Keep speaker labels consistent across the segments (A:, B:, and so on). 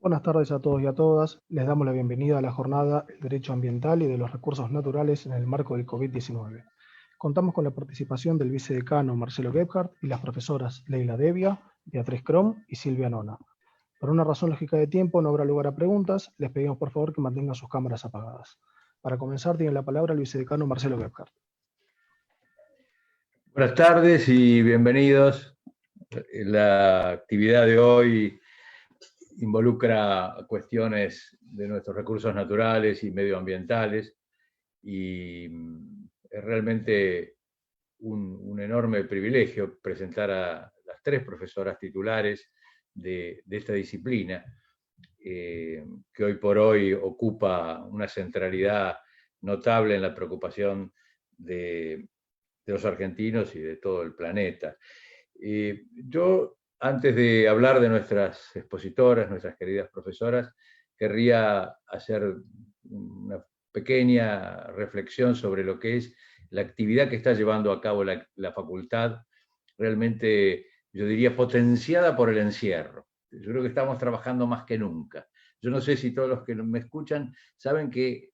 A: Buenas tardes a todos y a todas. Les damos la bienvenida a la jornada El Derecho Ambiental y de los Recursos Naturales en el marco del COVID-19. Contamos con la participación del vicedecano Marcelo Gebhardt y las profesoras Leila Devia, Beatriz Crom y Silvia Nona. Por una razón lógica de tiempo no habrá lugar a preguntas. Les pedimos por favor que mantengan sus cámaras apagadas. Para comenzar tiene la palabra el vicedecano Marcelo Gebhardt.
B: Buenas tardes y bienvenidos. La actividad de hoy involucra cuestiones de nuestros recursos naturales y medioambientales y es realmente un enorme privilegio presentar a las tres profesoras titulares de esta disciplina, que hoy por hoy ocupa una centralidad notable en la preocupación de los argentinos y de todo el planeta. Yo, antes de hablar de nuestras expositoras, nuestras queridas profesoras, querría hacer una pequeña reflexión sobre lo que es la actividad que está llevando a cabo la facultad, realmente, yo diría, potenciada por el encierro. Yo creo que estamos trabajando más que nunca. Yo no sé si todos los que me escuchan saben que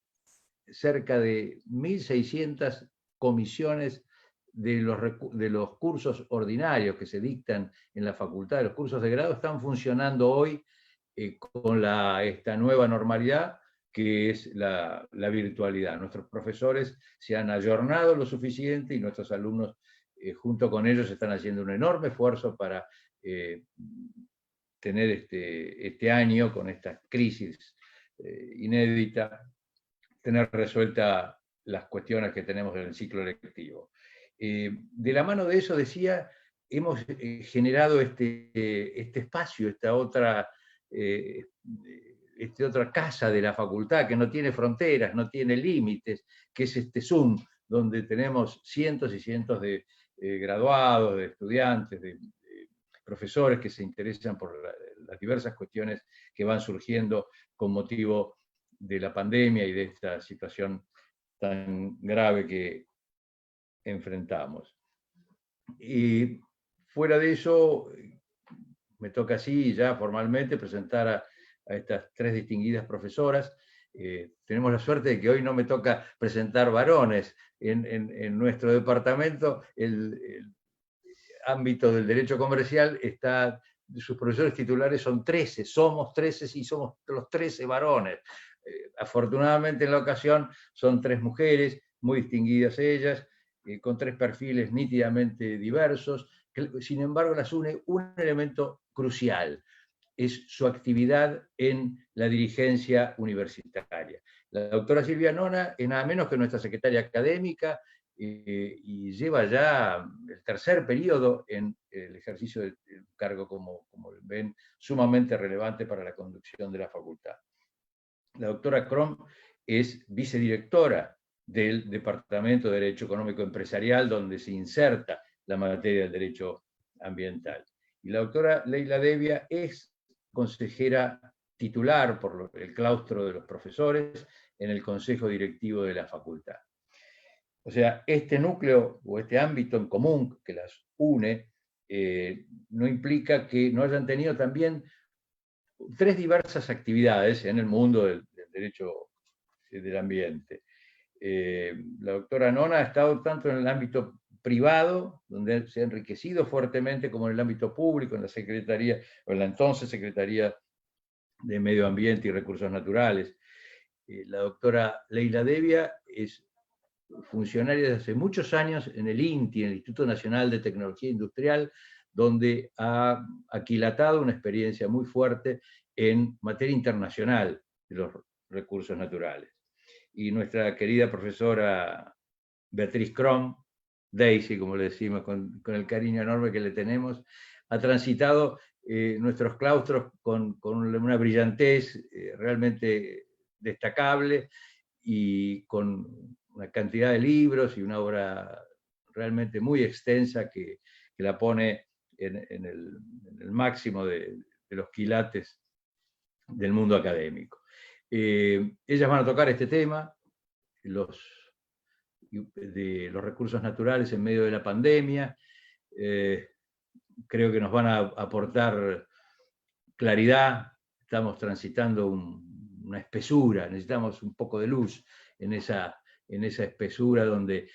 B: cerca de 1.600 comisiones de los cursos ordinarios que se dictan en la facultad, de los cursos de grado, están funcionando hoy con esta nueva normalidad que es la virtualidad. Nuestros profesores se han ayornado lo suficiente y nuestros alumnos, junto con ellos, están haciendo un enorme esfuerzo para tener este año, con esta crisis inédita, tener resueltas las cuestiones que tenemos en el ciclo lectivo. De la mano de eso, decía, hemos generado este espacio, esta otra casa de la facultad que no tiene fronteras, no tiene límites, que es este Zoom, donde tenemos cientos y cientos de graduados, de estudiantes, de profesores que se interesan por las diversas cuestiones que van surgiendo con motivo de la pandemia y de esta situación tan grave que enfrentamos. Y fuera de eso, me toca así ya formalmente presentar a estas tres distinguidas profesoras. Tenemos la suerte de que hoy no me toca presentar varones. En nuestro departamento, el ámbito del derecho comercial está, sus profesores titulares son 13, somos 13 y somos los 13 varones. Afortunadamente en la ocasión son tres mujeres, muy distinguidas ellas, con tres perfiles nítidamente diversos, que sin embargo las une un elemento crucial, es su actividad en la dirigencia universitaria. La doctora Silvia Nona es nada menos que nuestra secretaria académica, y lleva ya el tercer periodo en el ejercicio del cargo, como ven, sumamente relevante para la conducción de la facultad. La doctora Crom es vicedirectora del Departamento de Derecho Económico Empresarial, donde se inserta la materia del derecho ambiental. Y la doctora Leila Devia es consejera titular por el claustro de los profesores en el consejo directivo de la facultad. O sea, este núcleo o este ámbito en común que las une no implica que no hayan tenido también tres diversas actividades en el mundo del derecho del ambiente. La doctora Nona ha estado tanto en el ámbito privado, donde se ha enriquecido fuertemente, como en el ámbito público, en la Secretaría, o en la entonces Secretaría de Medio Ambiente y Recursos Naturales. La doctora Leila Devia es funcionaria desde hace muchos años en el INTI, en el Instituto Nacional de Tecnología Industrial, donde ha aquilatado una experiencia muy fuerte en materia internacional de los recursos naturales. Y nuestra querida profesora Beatriz Crom, Daisy, como le decimos, con el cariño enorme que le tenemos, ha transitado nuestros claustros con una brillantez realmente destacable y con una cantidad de libros y una obra realmente muy extensa que la pone en el máximo de los quilates del mundo académico. Ellas van a tocar este tema, de los recursos naturales en medio de la pandemia. Creo que nos van a aportar claridad, estamos transitando una espesura, necesitamos un poco de luz en esa espesura donde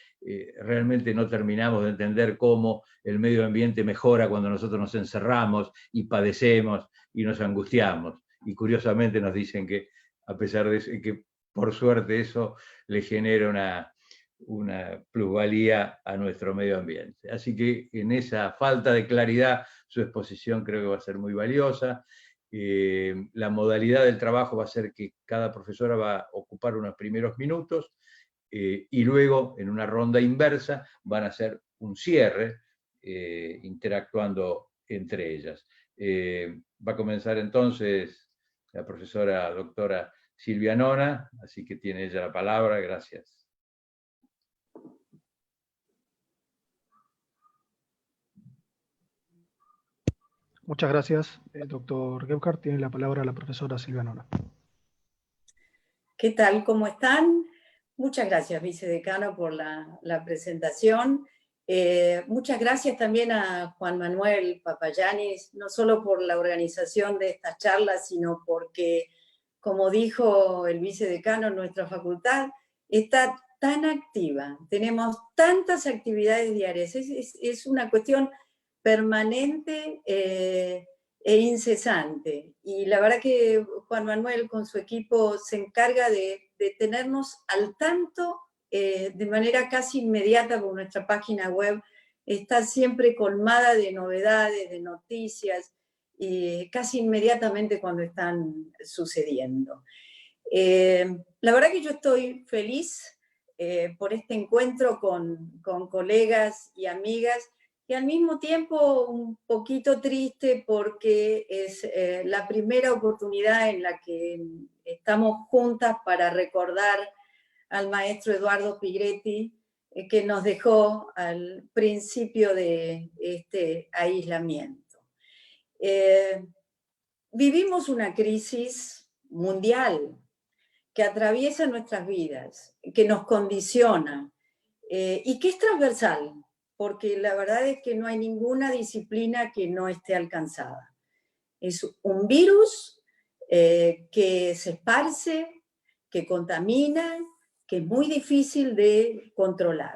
B: realmente no terminamos de entender cómo el medio ambiente mejora cuando nosotros nos encerramos y padecemos y nos angustiamos. Y curiosamente nos dicen que, a pesar de eso, que por suerte eso le genera una plusvalía a nuestro medio ambiente. Así que en esa falta de claridad, su exposición creo que va a ser muy valiosa. La modalidad del trabajo va a ser que cada profesora va a ocupar unos primeros minutos y luego, en una ronda inversa, van a hacer un cierre interactuando entre ellas. Va a comenzar entonces la profesora doctora Silvia Nona, así que tiene ella la palabra. Gracias.
A: Muchas gracias, doctor Gebhardt. Tiene la palabra la profesora Silvia Nona.
C: ¿Qué tal? ¿Cómo están? Muchas gracias, vicedecano, por la presentación. Muchas gracias también a Juan Manuel Papayanis, no solo por la organización de estas charlas, sino porque, como dijo el vicedecano, nuestra facultad está tan activa, tenemos tantas actividades diarias, es una cuestión permanente e incesante. Y la verdad que Juan Manuel con su equipo se encarga de tenernos al tanto de manera casi inmediata, porque nuestra página web está siempre colmada de novedades, de noticias, casi inmediatamente cuando están sucediendo. La verdad que yo estoy feliz por este encuentro con colegas y amigas, y al mismo tiempo un poquito triste porque es la primera oportunidad en la que estamos juntas para recordar al maestro Eduardo Pigretti, que nos dejó al principio de este aislamiento. Vivimos una crisis mundial que atraviesa nuestras vidas, que nos condiciona y que es transversal, porque la verdad es que no hay ninguna disciplina que no esté alcanzada. Es un virus que se esparce, que contamina, que es muy difícil de controlar.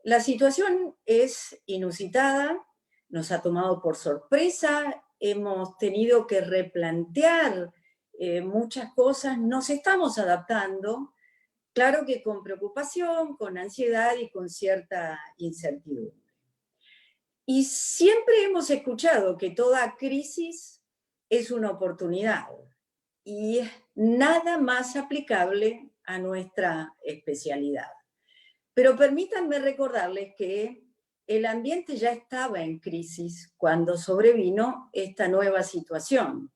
C: La situación es inusitada, nos ha tomado por sorpresa, hemos tenido que replantear muchas cosas, nos estamos adaptando, claro que con preocupación, con ansiedad y con cierta incertidumbre. Y siempre hemos escuchado que toda crisis es una oportunidad y es nada más aplicable a nuestra especialidad. Pero permítanme recordarles que el ambiente ya estaba en crisis cuando sobrevino esta nueva situación.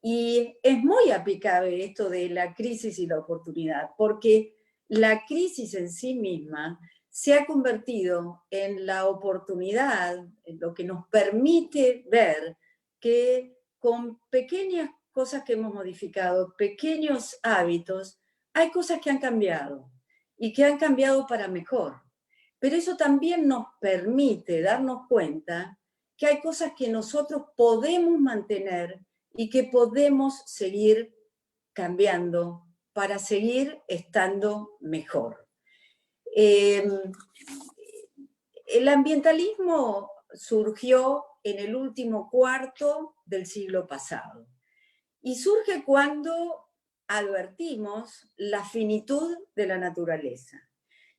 C: Y es muy aplicable esto de la crisis y la oportunidad, porque la crisis en sí misma se ha convertido en la oportunidad, en lo que nos permite ver que con pequeñas cosas que hemos modificado, pequeños hábitos, hay cosas que han cambiado y que han cambiado para mejor. Pero eso también nos permite darnos cuenta que hay cosas que nosotros podemos mantener y que podemos seguir cambiando para seguir estando mejor. El ambientalismo surgió en el último cuarto del siglo pasado y surge cuando advertimos la finitud de la naturaleza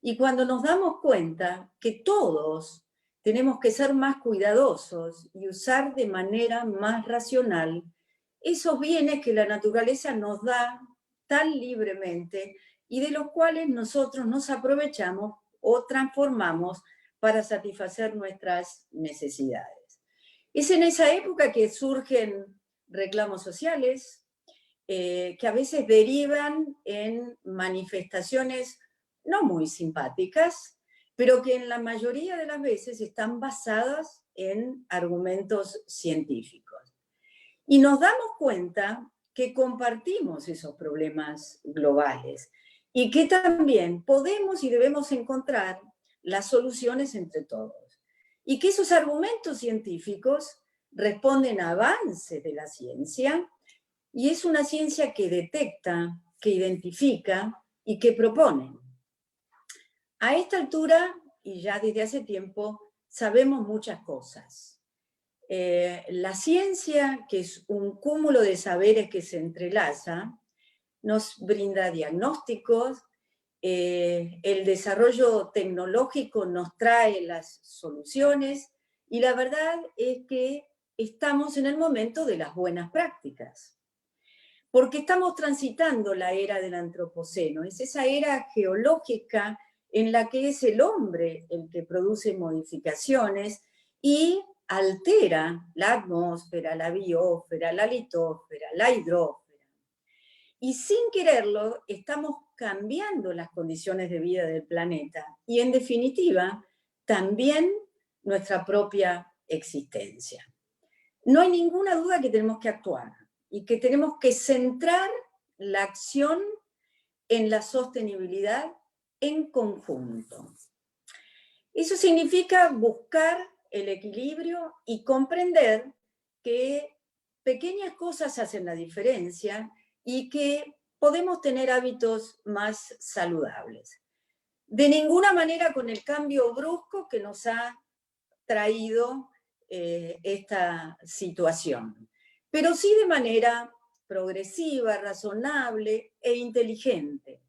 C: y cuando nos damos cuenta que todos tenemos que ser más cuidadosos y usar de manera más racional esos bienes que la naturaleza nos da tan libremente y de los cuales nosotros nos aprovechamos o transformamos para satisfacer nuestras necesidades. Es en esa época que surgen reclamos sociales que a veces derivan en manifestaciones no muy simpáticas, pero que en la mayoría de las veces están basadas en argumentos científicos. Y nos damos cuenta que compartimos esos problemas globales y que también podemos y debemos encontrar las soluciones entre todos. Y que esos argumentos científicos responden a avances de la ciencia y es una ciencia que detecta, que identifica y que propone. A esta altura, y ya desde hace tiempo, sabemos muchas cosas. La ciencia, que es un cúmulo de saberes que se entrelaza, nos brinda diagnósticos, el desarrollo tecnológico nos trae las soluciones, y la verdad es que estamos en el momento de las buenas prácticas. Porque estamos transitando la era del antropoceno, es esa era geológica en la que es el hombre el que produce modificaciones y altera la atmósfera, la biosfera, la litósfera, la hidrósfera. Y sin quererlo, estamos cambiando las condiciones de vida del planeta y, en definitiva, también nuestra propia existencia. No hay ninguna duda que tenemos que actuar y que tenemos que centrar la acción en la sostenibilidad en conjunto. Eso significa buscar el equilibrio y comprender que pequeñas cosas hacen la diferencia y que podemos tener hábitos más saludables. De ninguna manera con el cambio brusco que nos ha traído esta situación, pero sí de manera progresiva, razonable e inteligente,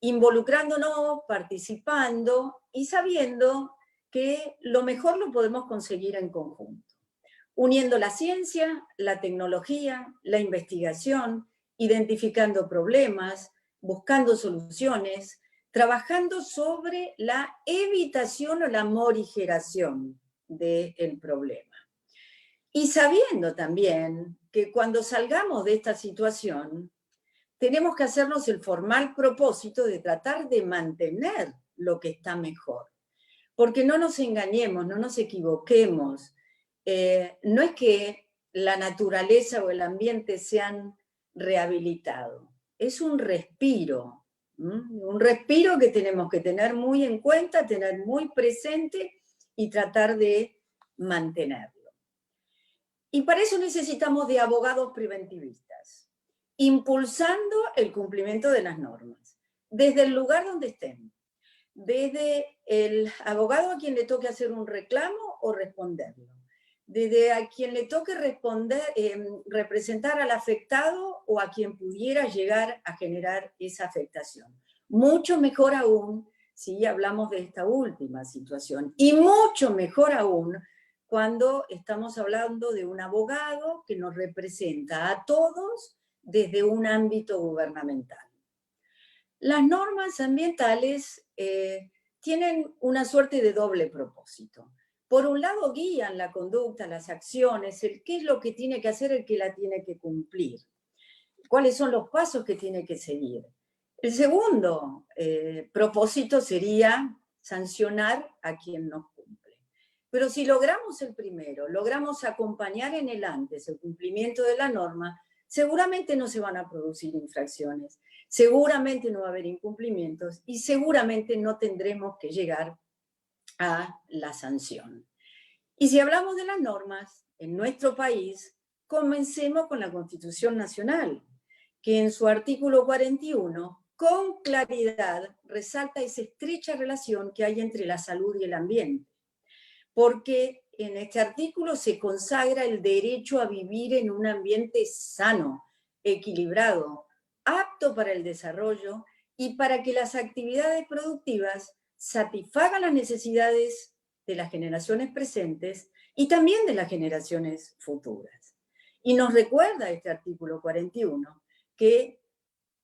C: involucrándonos, participando y sabiendo que lo mejor lo podemos conseguir en conjunto, uniendo la ciencia, la tecnología, la investigación, identificando problemas, buscando soluciones, trabajando sobre la evitación o la morigeración del problema. Y sabiendo también que cuando salgamos de esta situación, tenemos que hacernos el formal propósito de tratar de mantener lo que está mejor. Porque no nos engañemos, no nos equivoquemos. No es que la naturaleza o el ambiente se han rehabilitado. Es un respiro. Un respiro que tenemos que tener muy en cuenta, tener muy presente y tratar de mantenerlo. Y para eso necesitamos de abogados preventivistas, impulsando el cumplimiento de las normas, desde el lugar donde estén, desde el abogado a quien le toque hacer un reclamo o responderlo, desde a quien le toque representar al afectado o a quien pudiera llegar a generar esa afectación. Mucho mejor aún si hablamos de esta última situación, y mucho mejor aún cuando estamos hablando de un abogado que nos representa a todos desde un ámbito gubernamental. Las normas ambientales tienen una suerte de doble propósito. Por un lado, guían la conducta, las acciones, qué es lo que tiene que hacer el que la tiene que cumplir, cuáles son los pasos que tiene que seguir. El segundo propósito sería sancionar a quien no cumple. Pero si logramos el primero, logramos acompañar en el antes el cumplimiento de la norma, seguramente no se van a producir infracciones, seguramente no va a haber incumplimientos y seguramente no tendremos que llegar a la sanción. Y si hablamos de las normas, en nuestro país, comencemos con la Constitución Nacional, que en su artículo 41, con claridad, resalta esa estrecha relación que hay entre la salud y el ambiente. Porque en este artículo se consagra el derecho a vivir en un ambiente sano, equilibrado, apto para el desarrollo y para que las actividades productivas satisfagan las necesidades de las generaciones presentes y también de las generaciones futuras. Y nos recuerda este artículo 41 que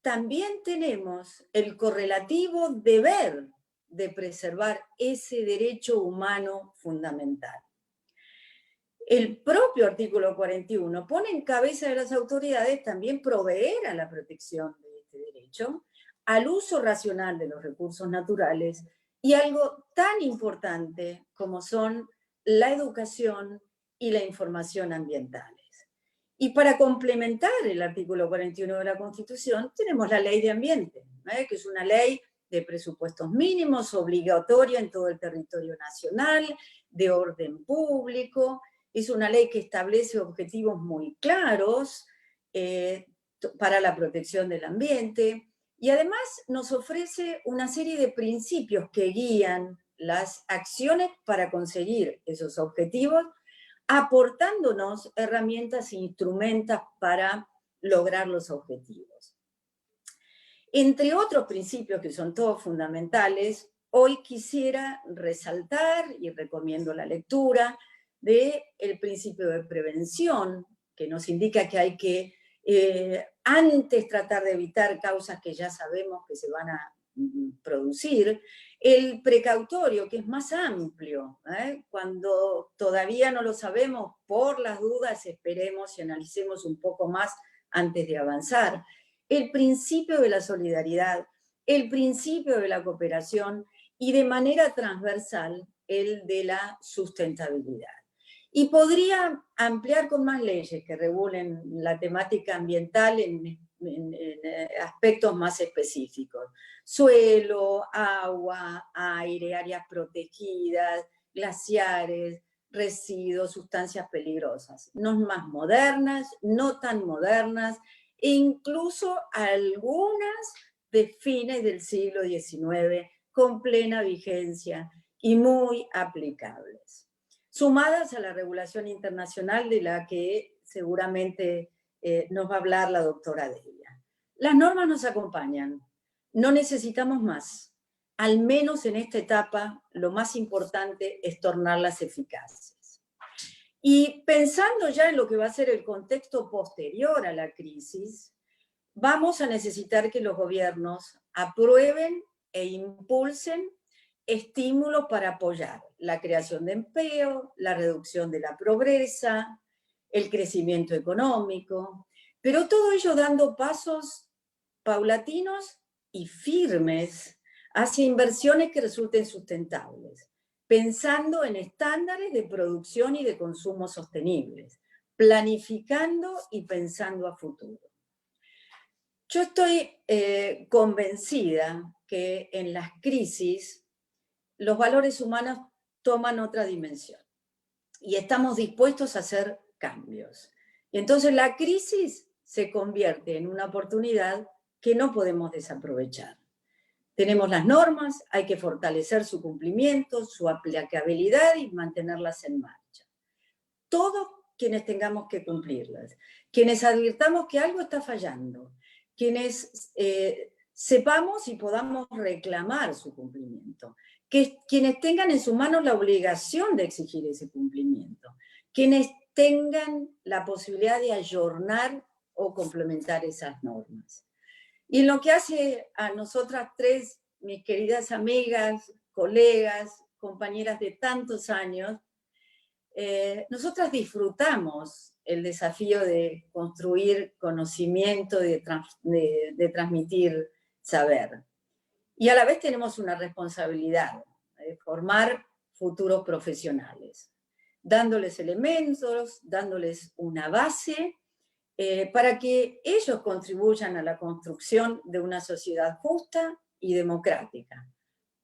C: también tenemos el correlativo deber de preservar ese derecho humano fundamental. El propio artículo 41 pone en cabeza de las autoridades también proveer a la protección de este derecho, al uso racional de los recursos naturales y algo tan importante como son la educación y la información ambientales. Y para complementar el artículo 41 de la Constitución tenemos la Ley de Ambiente, que es una ley de presupuestos mínimos, obligatoria en todo el territorio nacional, de orden público. Es una ley que establece objetivos muy claros para la protección del ambiente, y además nos ofrece una serie de principios que guían las acciones para conseguir esos objetivos, aportándonos herramientas e instrumentos para lograr los objetivos. Entre otros principios que son todos fundamentales, hoy quisiera resaltar, y recomiendo la lectura, del principio de prevención, que nos indica que hay que antes tratar de evitar causas que ya sabemos que se van a producir, el precautorio, que es más amplio, cuando todavía no lo sabemos, por las dudas esperemos y analicemos un poco más antes de avanzar, el principio de la solidaridad, el principio de la cooperación y de manera transversal el de la sustentabilidad. Y podría ampliar con más leyes que regulen la temática ambiental en aspectos más específicos. Suelo, agua, aire, áreas protegidas, glaciares, residuos, sustancias peligrosas. No más modernas, no tan modernas, e incluso algunas de fines del siglo XIX, con plena vigencia y muy aplicables. Sumadas a la regulación internacional de la que seguramente nos va a hablar la doctora Delia. Las normas nos acompañan, no necesitamos más. Al menos en esta etapa, lo más importante es tornarlas eficaces. Y pensando ya en lo que va a ser el contexto posterior a la crisis, vamos a necesitar que los gobiernos aprueben e impulsen estímulos para apoyar la creación de empleo, la reducción de la pobreza, el crecimiento económico, pero todo ello dando pasos paulatinos y firmes hacia inversiones que resulten sustentables, pensando en estándares de producción y de consumo sostenibles, planificando y pensando a futuro. Yo estoy convencida que en las crisis los valores humanos toman otra dimensión y estamos dispuestos a hacer cambios. Y entonces la crisis se convierte en una oportunidad que no podemos desaprovechar. Tenemos las normas, hay que fortalecer su cumplimiento, su aplicabilidad y mantenerlas en marcha. Todos quienes tengamos que cumplirlas, quienes advirtamos que algo está fallando, quienes sepamos y podamos reclamar su cumplimiento, quienes tengan en sus manos la obligación de exigir ese cumplimiento, quienes tengan la posibilidad de ayornar o complementar esas normas. Y en lo que hace a nosotras tres, mis queridas amigas, colegas, compañeras de tantos años, nosotras disfrutamos el desafío de construir conocimiento, de transmitir saber. Y a la vez tenemos una responsabilidad de formar futuros profesionales, dándoles elementos, dándoles una base para que ellos contribuyan a la construcción de una sociedad justa y democrática,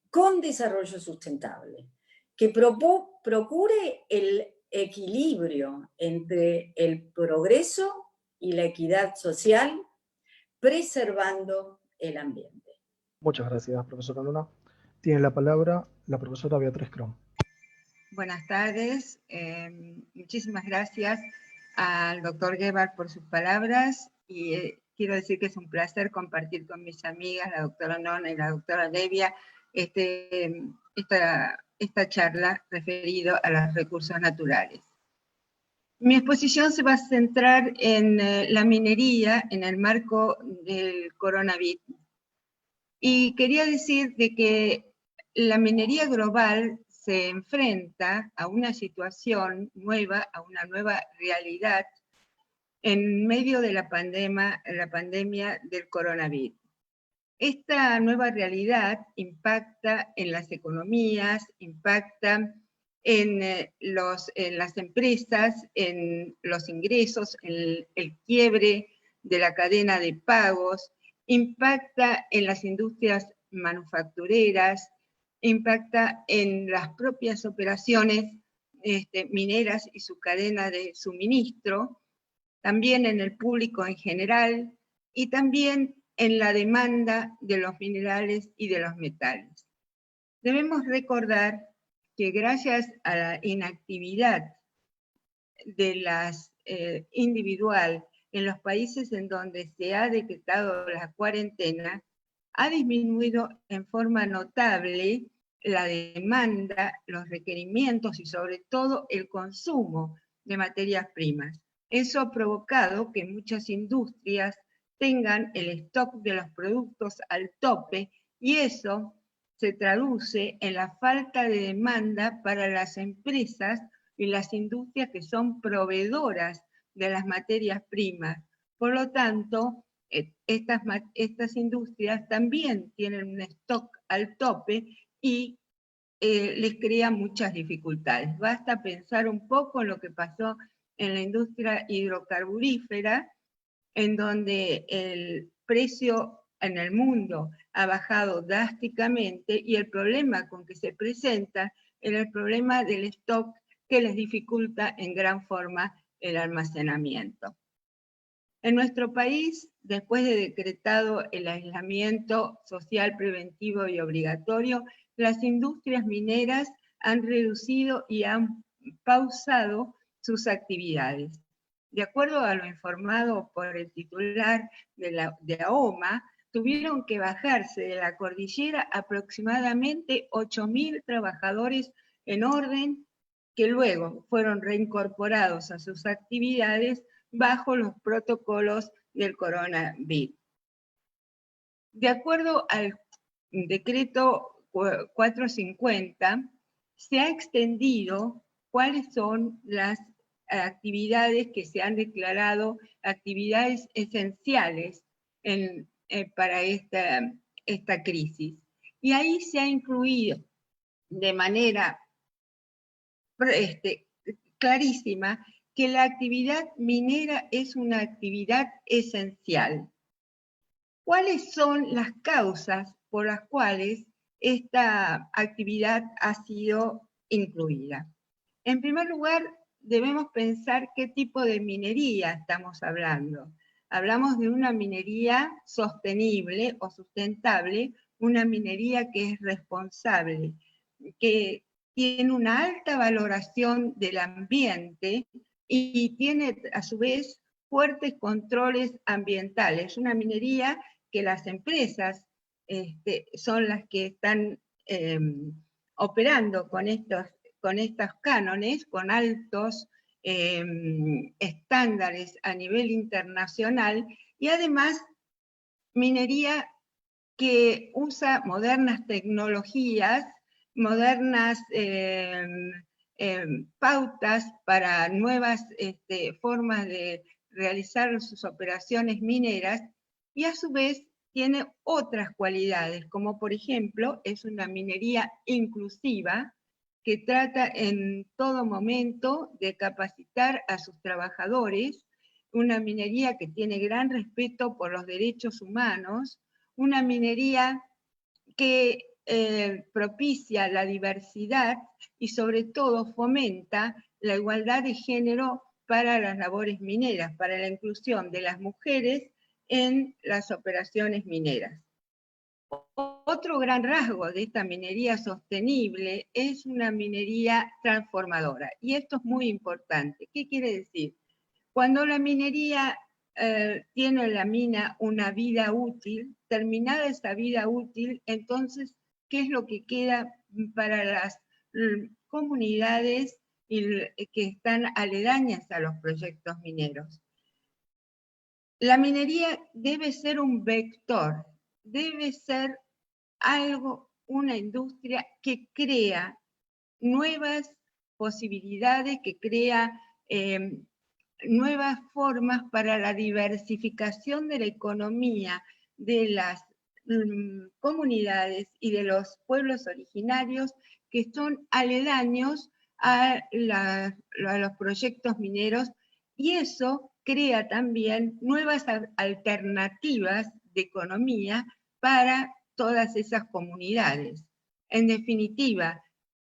C: con desarrollo sustentable, que procure el equilibrio entre el progreso y la equidad social, preservando el ambiente.
A: Muchas gracias, profesora Luna. Tiene la palabra la profesora Beatriz Crom.
D: Buenas tardes. Muchísimas gracias al doctor Gebhardt por sus palabras y quiero decir que es un placer compartir con mis amigas, la doctora Nona y la doctora Devia, esta charla referida a los recursos naturales. Mi exposición se va a centrar en la minería en el marco del coronavirus. Y quería decir de que la minería global se enfrenta a una situación nueva, a una nueva realidad en medio de la pandemia del coronavirus. Esta nueva realidad impacta en las economías, impacta en las empresas, en los ingresos, en el quiebre de la cadena de pagos, impacta en las industrias manufactureras, impacta en las propias operaciones mineras y su cadena de suministro, también en el público en general y también en la demanda de los minerales y de los metales. Debemos recordar que gracias a la inactividad de las individual en los países en donde se ha decretado la cuarentena, ha disminuido en forma notable la demanda, los requerimientos y sobre todo el consumo de materias primas. Eso ha provocado que muchas industrias tengan el stock de los productos al tope y eso se traduce en la falta de demanda para las empresas y las industrias que son proveedoras de las materias primas. Por lo tanto, estas industrias también tienen un stock al tope y les crea muchas dificultades. Basta pensar un poco en lo que pasó en la industria hidrocarburífera, en donde el precio en el mundo ha bajado drásticamente y el problema con que se presenta es el problema del stock que les dificulta en gran forma el almacenamiento. En nuestro país, después de decretado el aislamiento social preventivo y obligatorio, las industrias mineras han reducido y han pausado sus actividades. De acuerdo a lo informado por el titular de AOMA, tuvieron que bajarse de la cordillera aproximadamente 8.000 trabajadores en orden que luego fueron reincorporados a sus actividades bajo los protocolos del coronavirus. De acuerdo al decreto 450, se ha extendido cuáles son las actividades que se han declarado actividades esenciales para esta crisis. Y ahí se ha incluido de manera clarísima que la actividad minera es una actividad esencial. ¿Cuáles son las causas por las cuales esta actividad ha sido incluida? En primer lugar, debemos pensar qué tipo de minería estamos hablando. Hablamos de una minería sostenible o sustentable, una minería que es responsable, que tiene una alta valoración del ambiente y tiene a su vez fuertes controles ambientales. Una minería que las empresas son las que están operando con estos cánones, con altos estándares a nivel internacional, y además minería que usa modernas tecnologías, modernas pautas para nuevas formas de realizar sus operaciones mineras, y a su vez tiene otras cualidades, como por ejemplo es una minería inclusiva que trata en todo momento de capacitar a sus trabajadores, una minería que tiene gran respeto por los derechos humanos, una minería que propicia la diversidad y sobre todo fomenta la igualdad de género para las labores mineras, para la inclusión de las mujeres en las operaciones mineras. Otro gran rasgo de esta minería sostenible es una minería transformadora, y esto es muy importante. ¿Qué quiere decir? Cuando la minería tiene la mina una vida útil, terminada esa vida útil, entonces, ¿qué es lo que queda para las comunidades que están aledañas a los proyectos mineros? La minería debe ser un vector, debe ser una industria que crea nuevas posibilidades, que crea nuevas formas para la diversificación de la economía de las comunidades y de los pueblos originarios que son aledaños a los proyectos mineros, y eso crea también nuevas alternativas de economía para todas esas comunidades. En definitiva,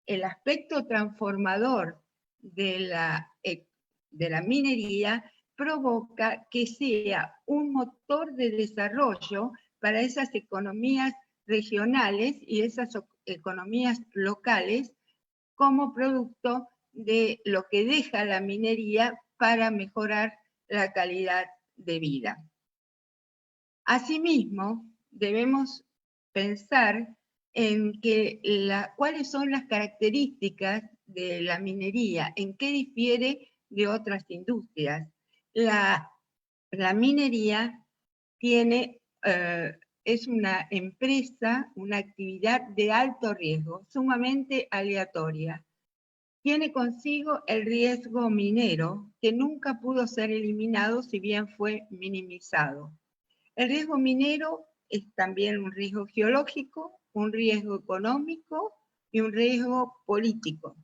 D: el aspecto transformador de la minería provoca que sea un motor de desarrollo para esas economías regionales y esas economías locales como producto de lo que deja la minería para mejorar la calidad de vida. Asimismo, debemos pensar en cuáles son las características de la minería, en qué difiere de otras industrias. La minería es una empresa, una actividad de alto riesgo, sumamente aleatoria. Tiene consigo el riesgo minero, que nunca pudo ser eliminado si bien fue minimizado. El riesgo minero es también un riesgo geológico, un riesgo económico y un riesgo político.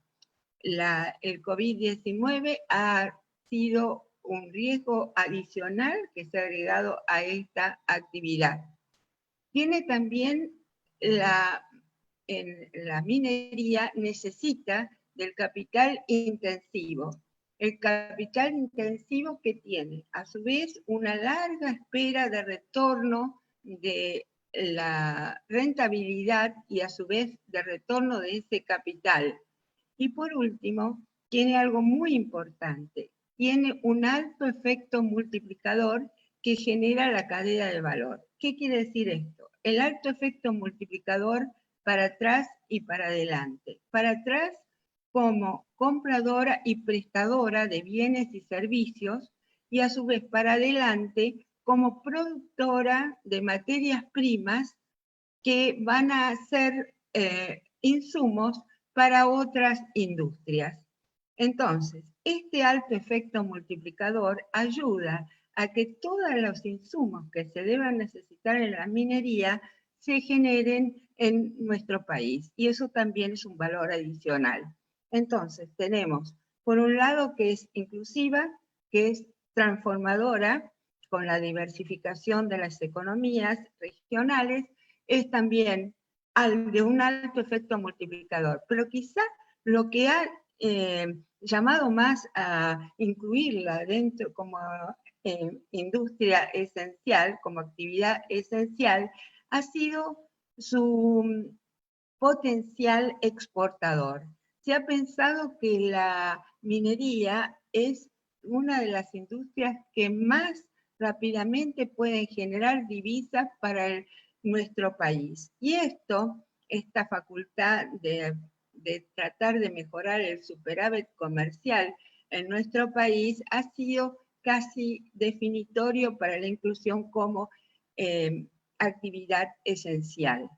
D: El COVID-19 ha sido un riesgo adicional que se ha agregado a esta actividad. Tiene también la minería necesita del capital intensivo. El capital intensivo que tiene, a su vez, una larga espera de retorno de la rentabilidad y a su vez de retorno de ese capital. Y por último, tiene algo muy importante, tiene un alto efecto multiplicador que genera la cadena de valor. ¿Qué quiere decir esto? El alto efecto multiplicador para atrás y para adelante. Para atrás como compradora y prestadora de bienes y servicios, y a su vez para adelante como productora de materias primas que van a ser insumos para otras industrias. Entonces, este alto efecto multiplicador ayuda a que todos los insumos que se deban necesitar en la minería se generen en nuestro país, y eso también es un valor adicional. Entonces, tenemos, por un lado, que es inclusiva, que es transformadora, con la diversificación de las economías regionales, es también de un alto efecto multiplicador. Pero quizá lo que ha llamado más a incluirla dentro como industria esencial, como actividad esencial, ha sido su potencial exportador. Se ha pensado que la minería es una de las industrias que más rápidamente pueden generar divisas para nuestro país. Y esta facultad de tratar de mejorar el superávit comercial en nuestro país ha sido casi definitorio para la inclusión como actividad esencial.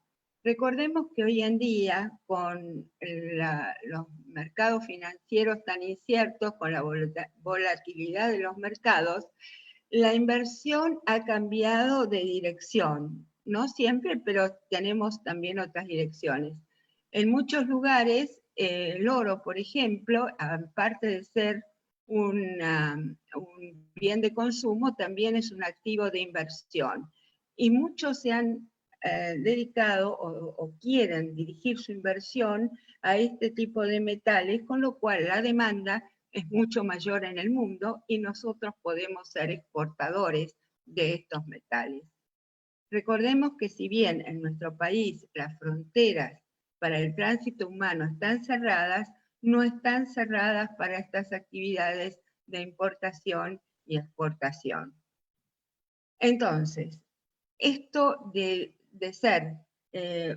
D: Recordemos que hoy en día, con los mercados financieros tan inciertos, con la volatilidad de los mercados, la inversión ha cambiado de dirección. No siempre, pero tenemos también otras direcciones. En muchos lugares, el oro, por ejemplo, aparte de ser un bien de consumo, también es un activo de inversión. Y muchos se han dedicado o quieren dirigir su inversión a este tipo de metales, con lo cual la demanda es mucho mayor en el mundo y nosotros podemos ser exportadores de estos metales. Recordemos que si bien en nuestro país las fronteras para el tránsito humano están cerradas, no están cerradas para estas actividades de importación y exportación. Entonces, esto de ser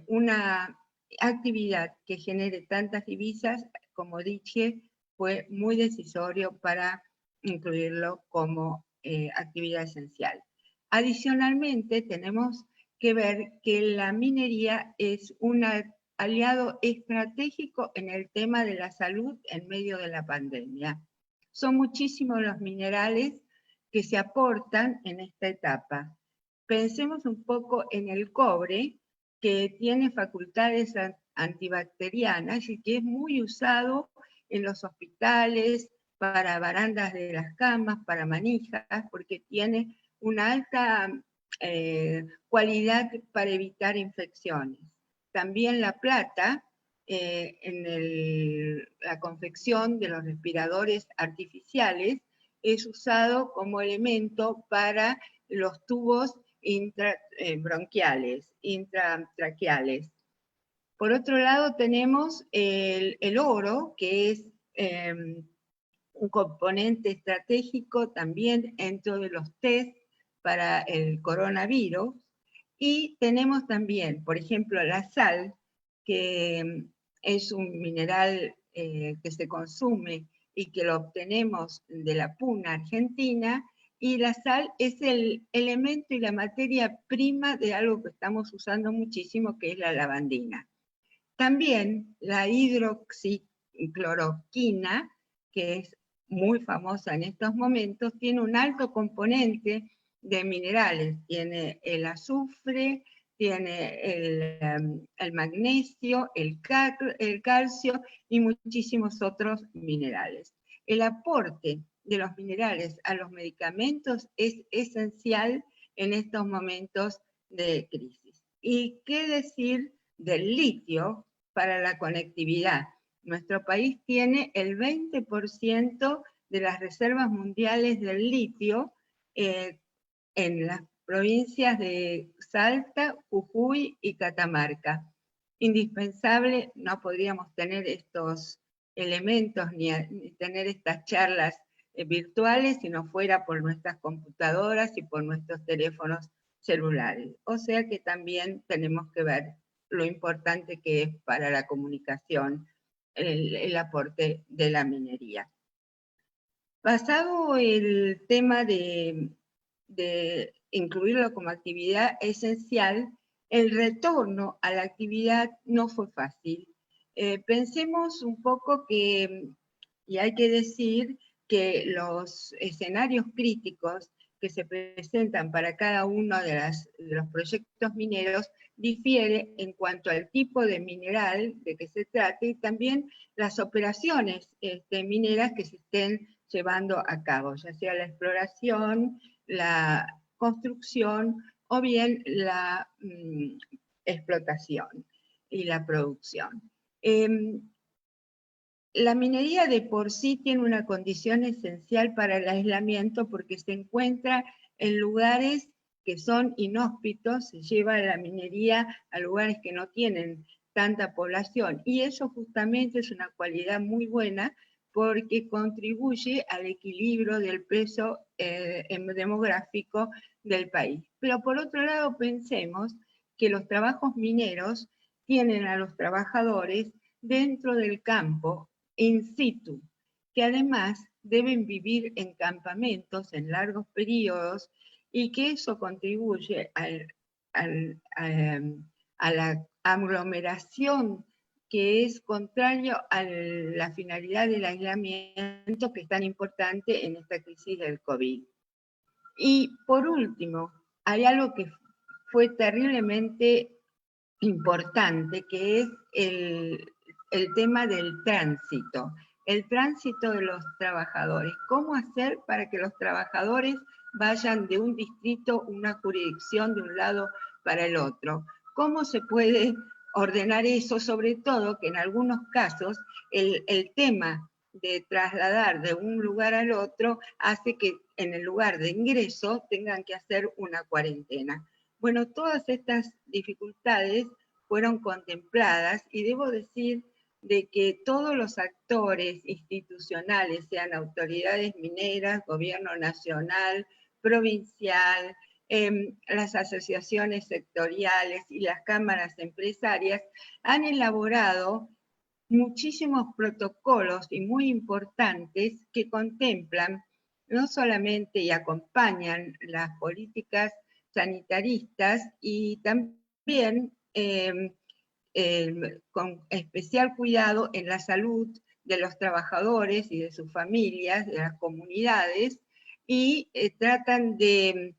D: una actividad que genere tantas divisas, como dije, fue muy decisorio para incluirlo como actividad esencial. Adicionalmente, tenemos que ver que la minería es un aliado estratégico en el tema de la salud en medio de la pandemia. Son muchísimos los minerales que se aportan en esta etapa. Pensemos un poco en el cobre, que tiene facultades antibacterianas y que es muy usado en los hospitales, para barandas de las camas, para manijas, porque tiene una alta cualidad para evitar infecciones. También la plata, en la confección de los respiradores artificiales, es usado como elemento para los tubos bronquiales, intratraqueales. Por otro lado tenemos el oro, que es un componente estratégico también dentro de los test para el coronavirus. Y tenemos también, por ejemplo, la sal, que es un mineral que se consume y que lo obtenemos de la puna argentina, y la sal es el elemento y la materia prima de algo que estamos usando muchísimo, que es la lavandina. También la hidroxicloroquina, que es muy famosa en estos momentos, tiene un alto componente de minerales. Tiene el azufre, tiene el magnesio, el calcio y muchísimos otros minerales. El aporte de los minerales a los medicamentos es esencial en estos momentos de crisis. ¿Y qué decir del litio para la conectividad? Nuestro país tiene el 20% de las reservas mundiales del litio en las provincias de Salta, Jujuy y Catamarca. Indispensable, no podríamos tener estos elementos ni tener estas charlas virtuales si no fuera por nuestras computadoras y por nuestros teléfonos celulares. O sea que también tenemos que ver lo importante que es para la comunicación el aporte de la minería. Pasado el tema de incluirlo como actividad esencial, el retorno a la actividad no fue fácil. Pensemos un poco que, y hay que decir que los escenarios críticos que se presentan para cada uno de los proyectos mineros difiere en cuanto al tipo de mineral de que se trate y también las operaciones mineras que se estén llevando a cabo, ya sea la exploración, la construcción o bien la explotación y la producción. La minería de por sí tiene una condición esencial para el aislamiento porque se encuentra en lugares que son inhóspitos, se lleva la minería a lugares que no tienen tanta población y eso justamente es una cualidad muy buena porque contribuye al equilibrio del peso demográfico del país. Pero por otro lado pensemos que los trabajos mineros tienen a los trabajadores dentro del campo, in situ, que además deben vivir en campamentos en largos periodos y que eso contribuye a la aglomeración que es contrario a la finalidad del aislamiento que es tan importante en esta crisis del COVID. Y por último, hay algo que fue terriblemente importante, que es el tema del tránsito. El tránsito de los trabajadores. ¿Cómo hacer para que los trabajadores vayan de un distrito, una jurisdicción, de un lado para el otro? ¿Cómo se puede ordenar eso? Sobre todo que en algunos casos el tema de trasladar de un lugar al otro hace que en el lugar de ingreso tengan que hacer una cuarentena. Bueno, todas estas dificultades fueron contempladas y debo decir de que todos los actores institucionales, sean autoridades mineras, gobierno nacional, provincial, las asociaciones sectoriales y las cámaras empresarias, han elaborado muchísimos protocolos y muy importantes que contemplan no solamente y acompañan las políticas sanitaristas y también con especial cuidado en la salud de los trabajadores y de sus familias, de las comunidades, y tratan de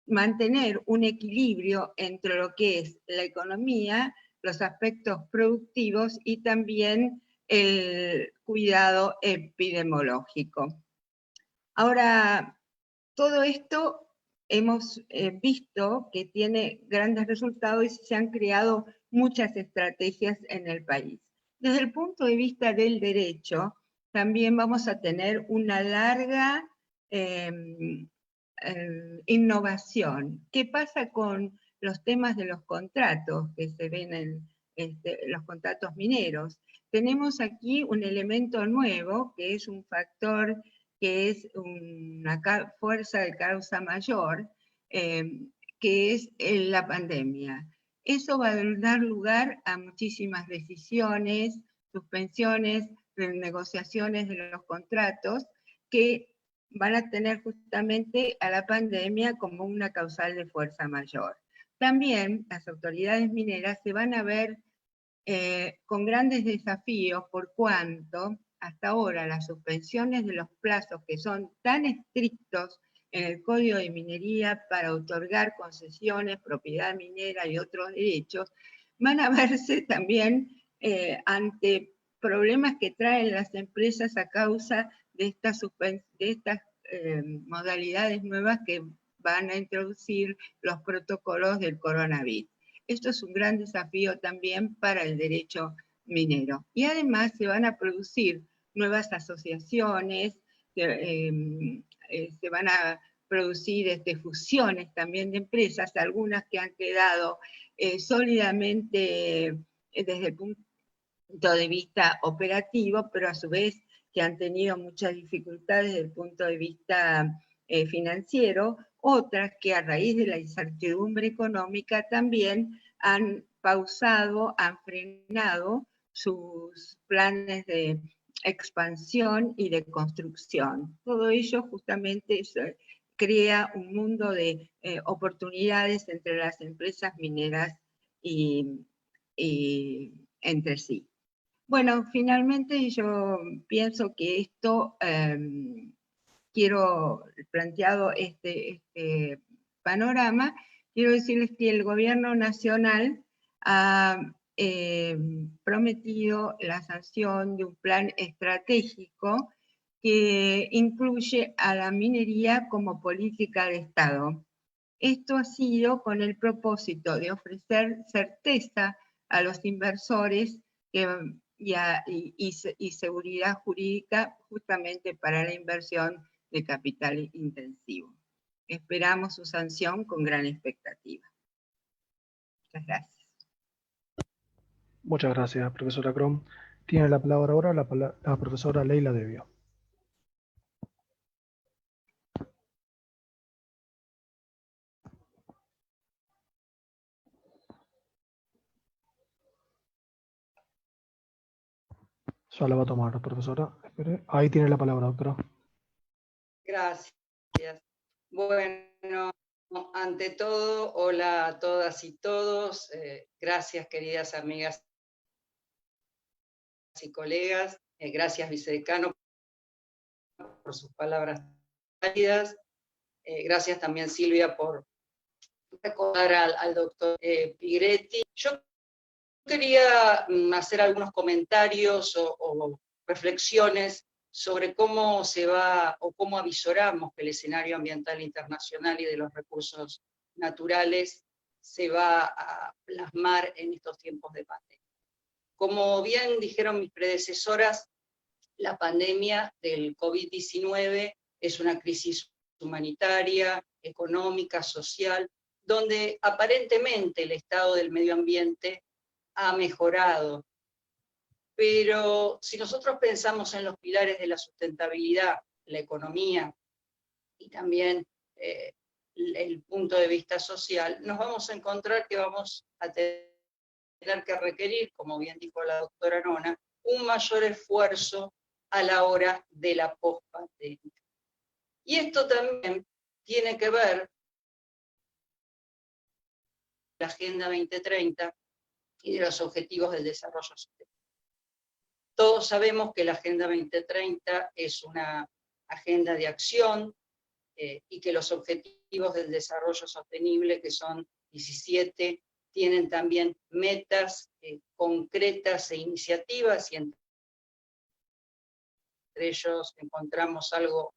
D: mantener un equilibrio entre lo que es la economía, los aspectos productivos y también el cuidado epidemiológico. Ahora, todo esto hemos visto que tiene grandes resultados y se han creado muchas estrategias en el país. Desde el punto de vista del derecho, también vamos a tener una larga innovación. ¿Qué pasa con los temas de los contratos que se ven en los contratos mineros? Tenemos aquí un elemento nuevo, que es un factor, que es una fuerza de causa mayor, que es la pandemia. Eso va a dar lugar a muchísimas decisiones, suspensiones, renegociaciones de los contratos, que van a tener justamente a la pandemia como una causal de fuerza mayor. También las autoridades mineras se van a ver con grandes desafíos por cuanto hasta ahora las suspensiones de los plazos que son tan estrictos en el Código de Minería para otorgar concesiones, propiedad minera y otros derechos, van a verse también ante problemas que traen las empresas a causa de estas modalidades nuevas que van a introducir los protocolos del coronavirus. Esto es un gran desafío también para el derecho minero. Y además se van a producir nuevas asociaciones, se van a producir fusiones también de empresas, algunas que han quedado sólidamente desde el punto de vista operativo, pero a su vez que han tenido muchas dificultades desde el punto de vista financiero, otras que a raíz de la incertidumbre económica también han pausado, han frenado sus planes de expansión y de construcción. Todo ello justamente crea un mundo de oportunidades entre las empresas mineras y entre sí. Bueno, finalmente yo pienso que esto, quiero planteado este panorama, quiero decirles que el gobierno nacional ha prometido la sanción de un plan estratégico que incluye a la minería como política de Estado. Esto ha sido con el propósito de ofrecer certeza a los inversores y seguridad jurídica justamente para la inversión de capital intensivo. Esperamos su sanción con gran expectativa. Muchas gracias.
A: Muchas gracias, profesora Crom. Tiene la palabra ahora la profesora Leila Devio. Ya la va a tomar, profesora. Espere. Ahí tiene la palabra, doctora.
E: Gracias. Bueno, ante todo, hola a todas y todos. Gracias, queridas amigas y colegas. Gracias, vicedecano, por sus palabras válidas. Gracias también, Silvia, por recordar al doctor Pigretti. Yo quería hacer algunos comentarios o reflexiones sobre cómo se va o cómo avisoramos que el escenario ambiental internacional y de los recursos naturales se va a plasmar en estos tiempos de pandemia. Como bien dijeron mis predecesoras, la pandemia del COVID-19 es una crisis humanitaria, económica, social, donde aparentemente el estado del medio ambiente ha mejorado. Pero si nosotros pensamos en los pilares de la sustentabilidad, la economía y también el punto de vista social, nos vamos a encontrar que vamos a tener que requerir, como bien dijo la doctora Nona, un mayor esfuerzo a la hora de la pospandemia. Y esto también tiene que ver con la Agenda 2030 y de los Objetivos del Desarrollo Sostenible. Todos sabemos que la Agenda 2030 es una agenda de acción y que los Objetivos del Desarrollo Sostenible, que son 17, tienen también metas concretas e iniciativas, y entre ellos encontramos algo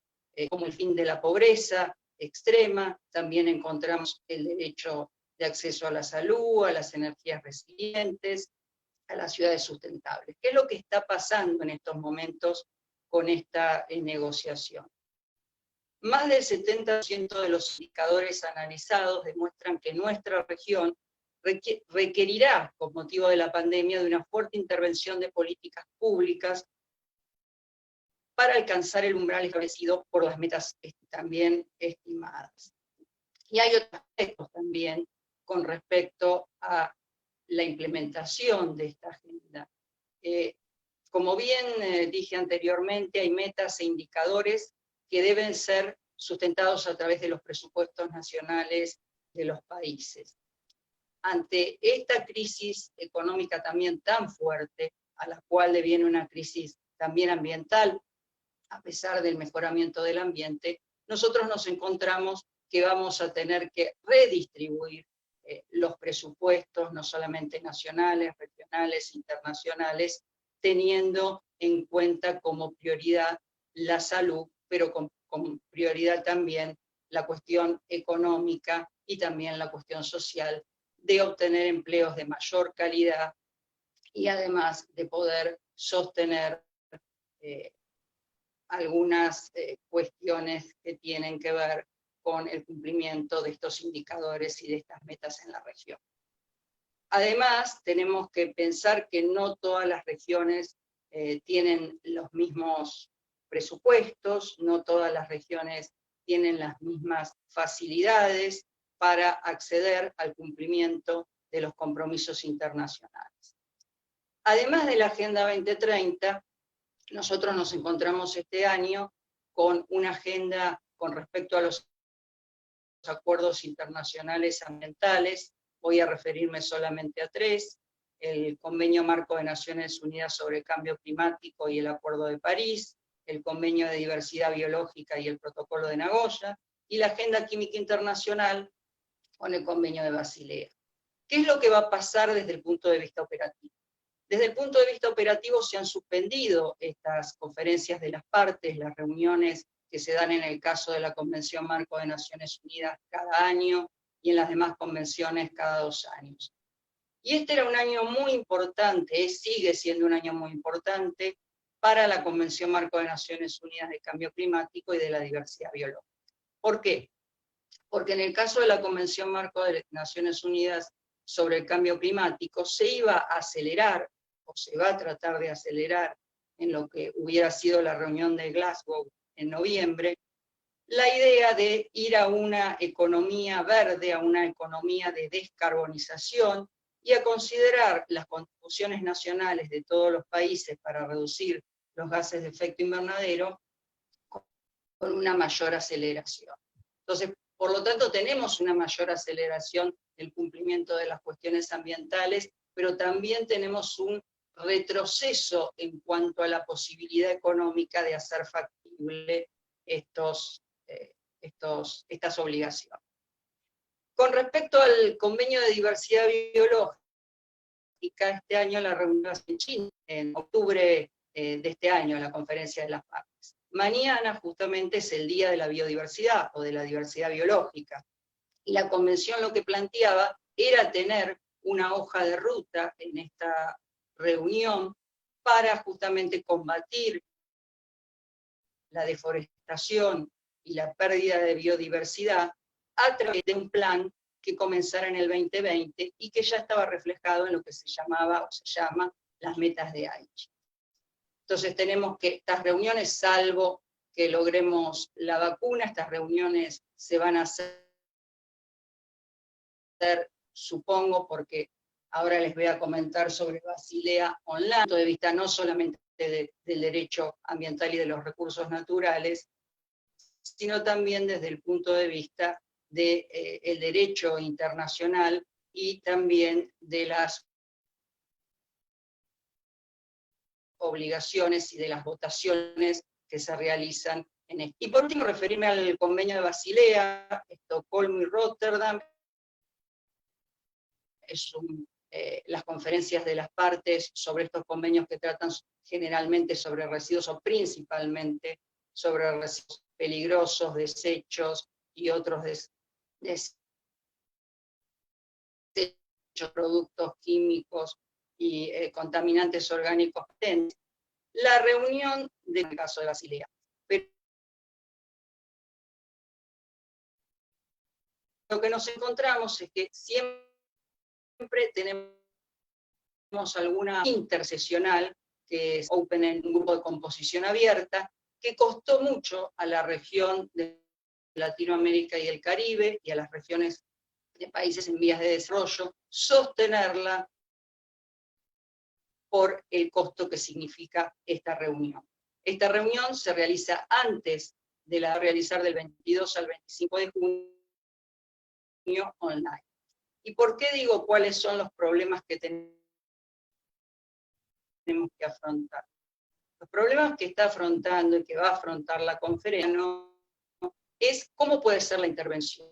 E: como el fin de la pobreza extrema, también encontramos el derecho de acceso a la salud, a las energías resilientes, a las ciudades sustentables. ¿Qué es lo que está pasando en estos momentos con esta negociación. Más del 70% de los indicadores analizados demuestran que nuestra región requerirá, con motivo de la pandemia, de una fuerte intervención de políticas públicas para alcanzar el umbral establecido por las metas también estimadas. Y hay otros aspectos también con respecto a la implementación de esta agenda. Como bien dije anteriormente, hay metas e indicadores que deben ser sustentados a través de los presupuestos nacionales de los países. Ante esta crisis económica también tan fuerte, a la cual le viene una crisis también ambiental, a pesar del mejoramiento del ambiente, nosotros nos encontramos que vamos a tener que redistribuir los presupuestos, no solamente nacionales, regionales, internacionales, teniendo en cuenta como prioridad la salud, pero con prioridad también la cuestión económica y también la cuestión social, de obtener empleos de mayor calidad y además de poder sostener algunas cuestiones que tienen que ver con el cumplimiento de estos indicadores y de estas metas en la región. Además, tenemos que pensar que no todas las regiones tienen los mismos presupuestos, no todas las regiones tienen las mismas facilidades para acceder al cumplimiento de los compromisos internacionales. Además de la Agenda 2030, nosotros nos encontramos este año con una agenda con respecto a los acuerdos internacionales ambientales. Voy a referirme solamente a 3, el Convenio Marco de Naciones Unidas sobre el Cambio Climático y el Acuerdo de París, el Convenio de Diversidad Biológica y el Protocolo de Nagoya, y la Agenda Química Internacional con el Convenio de Basilea. ¿Qué es lo que va a pasar desde el punto de vista operativo? Desde el punto de vista operativo se han suspendido estas conferencias de las partes, las reuniones que se dan en el caso de la Convención Marco de Naciones Unidas cada año y en las demás convenciones cada 2 años. Y este era un año muy importante, sigue siendo un año muy importante para la Convención Marco de Naciones Unidas de Cambio Climático y de la Diversidad Biológica. ¿Por qué? Porque en el caso de la Convención Marco de Naciones Unidas sobre el Cambio Climático se iba a acelerar, o se va a tratar de acelerar, en lo que hubiera sido la reunión de Glasgow en noviembre, la idea de ir a una economía verde, a una economía de descarbonización, y a considerar las contribuciones nacionales de todos los países para reducir los gases de efecto invernadero con una mayor aceleración. Entonces, por lo tanto, tenemos una mayor aceleración del cumplimiento de las cuestiones ambientales, pero también tenemos un retroceso en cuanto a la posibilidad económica de hacer factible estas obligaciones. Con respecto al Convenio de Diversidad Biológica, este año la reunión en China, en octubre de este año, en la Conferencia de las Partes. Mañana justamente es el Día de la Biodiversidad o de la Diversidad Biológica, y la Convención lo que planteaba era tener una hoja de ruta en esta reunión para justamente combatir la deforestación y la pérdida de biodiversidad a través de un plan que comenzara en el 2020 y que ya estaba reflejado en lo que se llamaba o se llama las metas de Aichi. Entonces tenemos que estas reuniones, salvo que logremos la vacuna, estas reuniones se van a hacer, supongo, porque ahora les voy a comentar sobre Basilea online, desde el punto de vista no solamente del derecho ambiental y de los recursos naturales, sino también desde el punto de vista del derecho internacional y también de las obligaciones y de las votaciones que se realizan en esto. Y por último, referirme al convenio de Basilea, Estocolmo y Rotterdam. Las conferencias de las partes sobre estos convenios que tratan generalmente sobre residuos o principalmente sobre residuos peligrosos, desechos y otros desechos, productos químicos y contaminantes orgánicos potentes. La reunión del caso de Basilea. Pero lo que nos encontramos es que siempre tenemos alguna interseccional, que es Open, en un grupo de composición abierta, que costó mucho a la región de Latinoamérica y el Caribe, y a las regiones de países en vías de desarrollo, sostenerla por el costo que significa esta reunión. Esta reunión se realiza antes de la realizar del 22 al 25 de junio online. ¿Y por qué digo cuáles son los problemas que tenemos que afrontar? Los problemas que está afrontando y que va a afrontar la conferencia es cómo puede ser la intervención.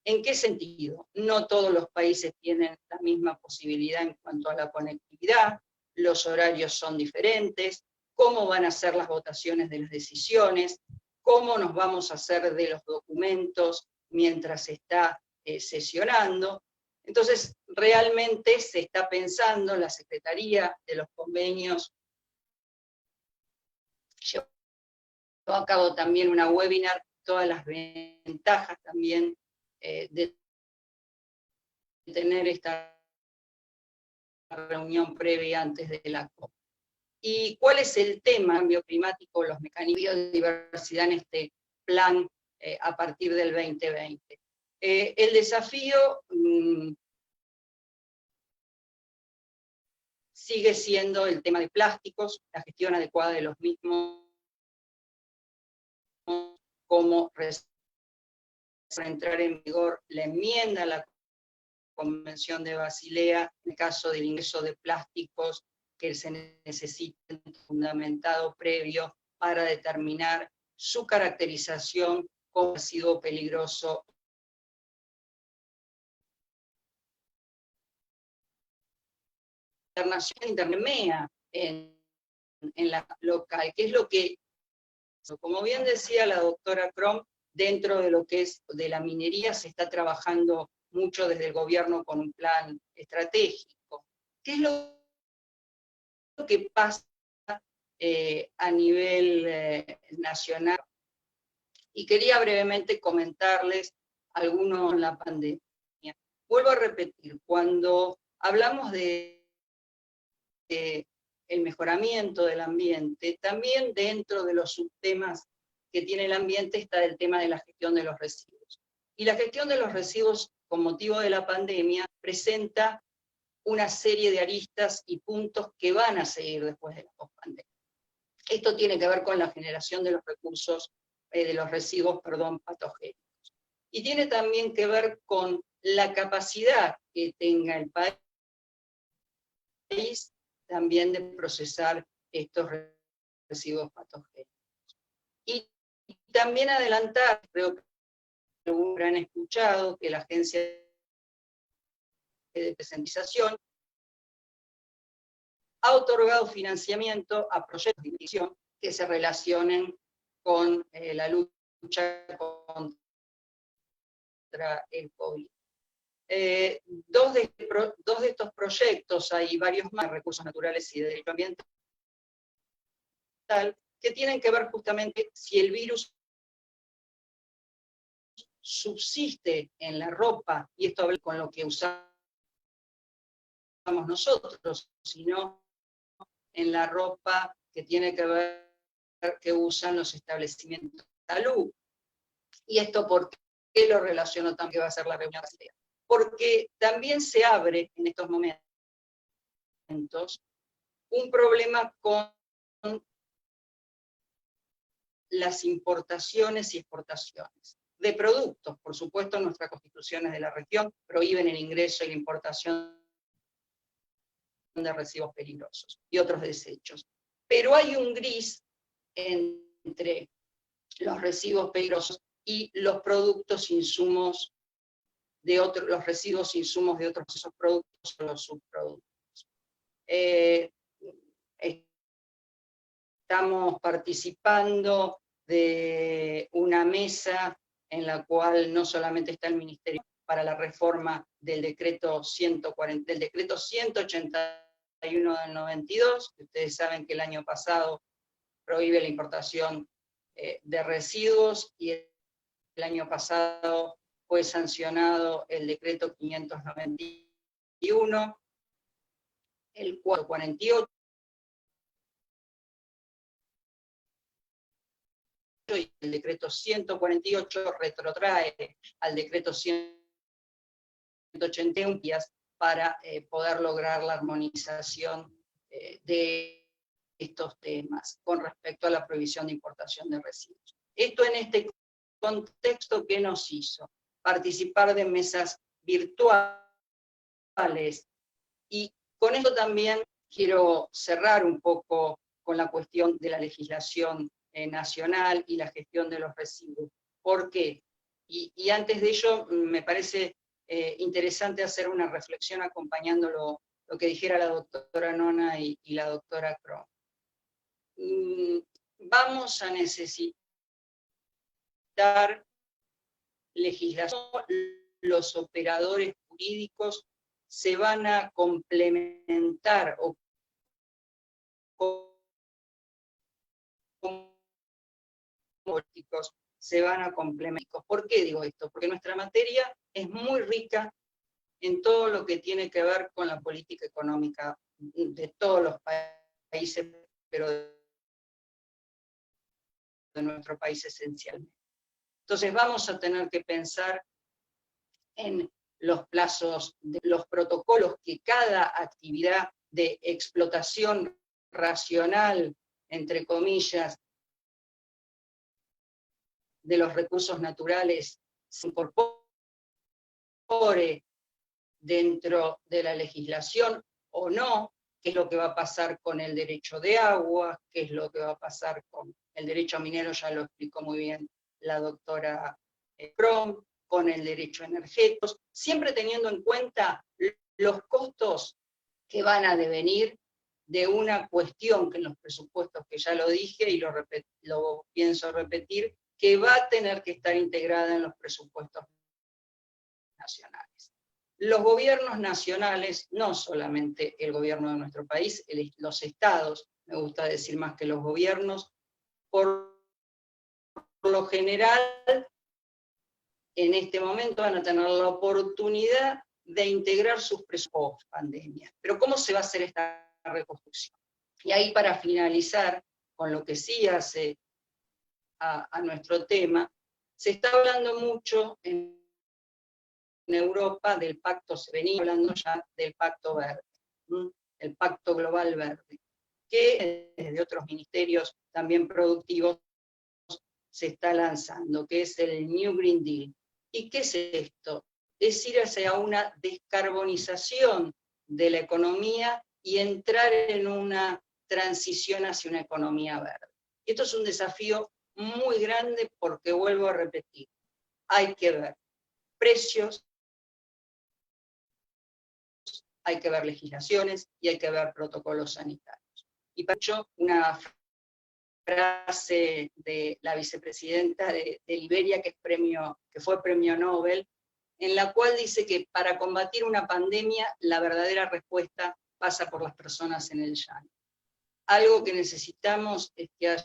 E: ¿En qué sentido? No todos los países tienen la misma posibilidad en cuanto a la conectividad, los horarios son diferentes, cómo van a ser las votaciones de las decisiones, cómo nos vamos a hacer de los documentos mientras se está sesionando. Entonces, realmente se está pensando, la Secretaría de los Convenios llevó a cabo también una webinar, todas las ventajas también de tener esta reunión previa antes de la COP. ¿Y cuál es el tema? Cambio climático, los mecanismos de biodiversidad en este plan a partir del 2020. El desafío sigue siendo el tema de plásticos, la gestión adecuada de los mismos, cómo entrar en vigor la enmienda a la Convención de Basilea, en el caso del ingreso de plásticos que se necesita fundamentado previo para determinar su caracterización como residuo peligroso. Internacional intermea en la local, que es lo que, como bien decía la doctora Crom, dentro de lo que es de la minería se está trabajando mucho desde el gobierno con un plan estratégico. ¿Qué es lo que pasa a nivel nacional? Y quería brevemente comentarles algunos en la pandemia. Vuelvo a repetir, cuando hablamos de el mejoramiento del ambiente, también dentro de los subtemas que tiene el ambiente está el tema de la gestión de los residuos. Y la gestión de los residuos, con motivo de la pandemia, presenta una serie de aristas y puntos que van a seguir después de la pospandemia. Esto tiene que ver con la generación de los recursos, de los residuos, patogénicos. Y tiene también que ver con la capacidad que tenga el país también de procesar estos residuos patogénicos. Y también adelantar, creo que habrán escuchado, que la Agencia de Descentralización ha otorgado financiamiento a proyectos de investigación que se relacionen con la lucha contra el COVID. Dos de estos proyectos, hay varios más, recursos naturales y de derecho ambiental, que tienen que ver justamente si el virus subsiste en la ropa, y esto habla con lo que usamos nosotros, sino en la ropa que tiene que ver, que usan los establecimientos de salud. ¿Y esto por qué lo relaciono también que va a ser la reunión? Porque también se abre en estos momentos un problema con las importaciones y exportaciones de productos. Por supuesto, nuestras constituciones de la región prohíben el ingreso y la importación de residuos peligrosos y otros desechos. Pero hay un gris entre los residuos peligrosos y los productos insumos de otros, los residuos insumos de otros esos productos o los subproductos. Estamos participando de una mesa en la cual no solamente está el Ministerio para la reforma del decreto 181 del 92, que ustedes saben que el año pasado prohíbe la importación de residuos, y el año pasado fue sancionado el decreto 591, el 448, y el decreto 148 retrotrae al decreto 181 días para poder lograr la armonización de estos temas con respecto a la prohibición de importación de residuos. Esto en este contexto, ¿qué nos hizo? Participar de mesas virtuales, y con esto también quiero cerrar un poco con la cuestión de la legislación nacional y la gestión de los residuos. ¿Por qué? Y antes de ello, me parece interesante hacer una reflexión acompañando lo que dijera la doctora Nona y la doctora Crom. Vamos a necesitar legislación, los operadores jurídicos se van a complementar o políticos se van a complementar. ¿Por qué digo esto? Porque nuestra materia es muy rica en todo lo que tiene que ver con la política económica de todos los países, pero de nuestro país esencialmente. Entonces vamos a tener que pensar en los plazos, de los protocolos que cada actividad de explotación racional, entre comillas, de los recursos naturales se incorpore dentro de la legislación o no, qué es lo que va a pasar con el derecho de agua, qué es lo que va a pasar con el derecho minero, ya lo explicó muy bien la doctora Crom, con el derecho energético, siempre teniendo en cuenta los costos que van a devenir de una cuestión que en los presupuestos, que ya lo dije y lo pienso repetir, que va a tener que estar integrada en los presupuestos nacionales. Los gobiernos nacionales, no solamente el gobierno de nuestro país, los estados, me gusta decir más que los gobiernos, por lo general, en este momento van a tener la oportunidad de integrar sus presupuestos pandemia. Pero ¿cómo se va a hacer esta reconstrucción? Y ahí, para finalizar con lo que sí hace a nuestro tema, se está hablando mucho en Europa del pacto, se venía hablando ya del pacto verde, el pacto global verde, que desde otros ministerios también productivos se está lanzando, que es el New Green Deal. ¿Y qué es esto? Es ir hacia una descarbonización de la economía y entrar en una transición hacia una economía verde. Y esto es un desafío muy grande porque, vuelvo a repetir, hay que ver precios, hay que ver legislaciones y hay que ver protocolos sanitarios. Y para ello, una frase de la vicepresidenta de Liberia, que fue premio Nobel, en la cual dice que para combatir una pandemia, la verdadera respuesta pasa por las personas en el llano. Algo que necesitamos es que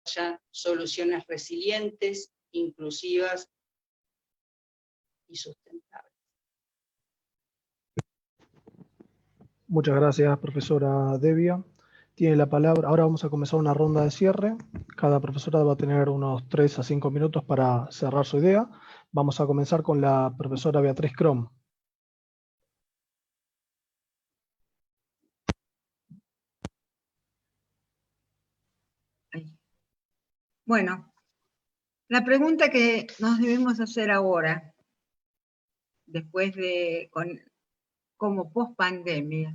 E: haya soluciones resilientes, inclusivas y sustentables.
A: Muchas gracias, profesora Devia. Tiene la palabra. Ahora vamos a comenzar una ronda de cierre. Cada profesora va a tener unos 3 a 5 minutos para cerrar su idea. Vamos a comenzar con la profesora Beatriz Crom.
D: Bueno, la pregunta que nos debemos hacer ahora, después de, como post-pandemia,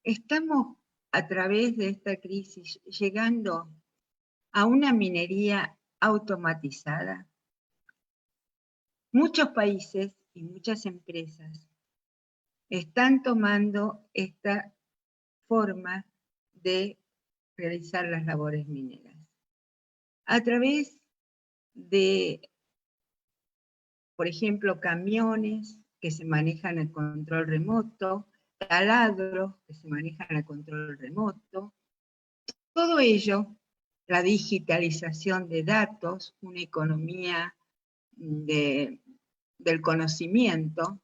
D: ¿estamos a través de esta crisis llegando a una minería automatizada? Muchos países y muchas empresas están tomando esta forma de realizar las labores mineras a través de, por ejemplo, camiones que se manejan a control remoto, taladros que se manejan a control remoto. Todo ello, la digitalización de datos, una economía del conocimiento,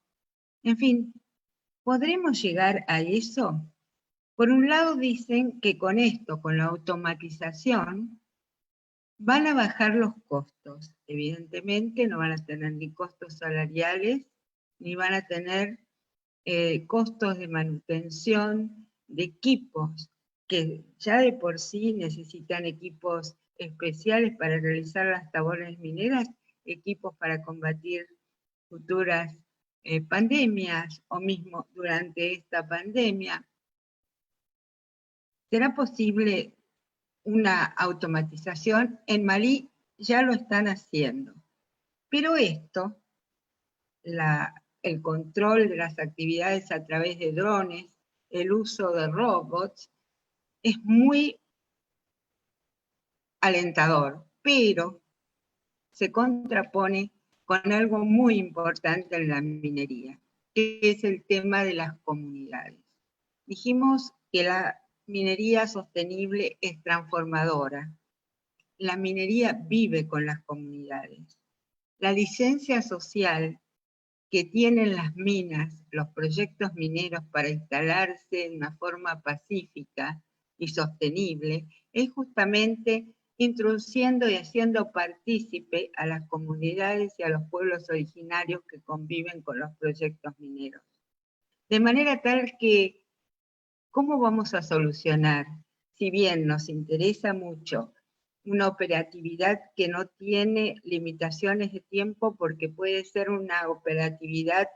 D: en fin, ¿podremos llegar a eso? Por un lado dicen que con esto, con la automatización, van a bajar los costos. Evidentemente no van a tener ni costos salariales, ni van a tener costos de manutención de equipos, que ya de por sí necesitan equipos especiales para realizar las labores mineras, equipos para combatir futuras pandemias o mismo durante esta pandemia. ¿Será posible una automatización? En Malí ya lo están haciendo. Pero esto, el control de las actividades a través de drones, el uso de robots, es muy alentador, pero se contrapone con algo muy importante en la minería, que es el tema de las comunidades. Dijimos que la minería sostenible es transformadora. La minería vive con las comunidades. La licencia social que tienen las minas, los proyectos mineros para instalarse de una forma pacífica y sostenible, es justamente introduciendo y haciendo partícipe a las comunidades y a los pueblos originarios que conviven con los proyectos mineros. De manera tal que, ¿cómo vamos a solucionar? Si bien nos interesa mucho una operatividad que no tiene limitaciones de tiempo, porque puede ser una operatividad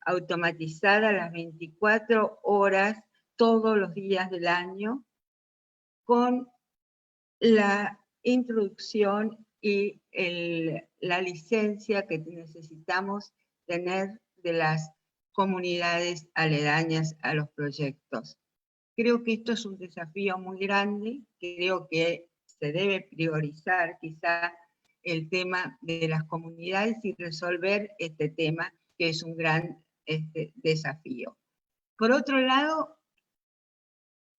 D: automatizada las 24 horas, todos los días del año, con la introducción y la licencia que necesitamos tener de las comunidades aledañas a los proyectos. Creo que esto es un desafío muy grande, creo que se debe priorizar quizá el tema de las comunidades y resolver este tema, que es un gran desafío. Por otro lado,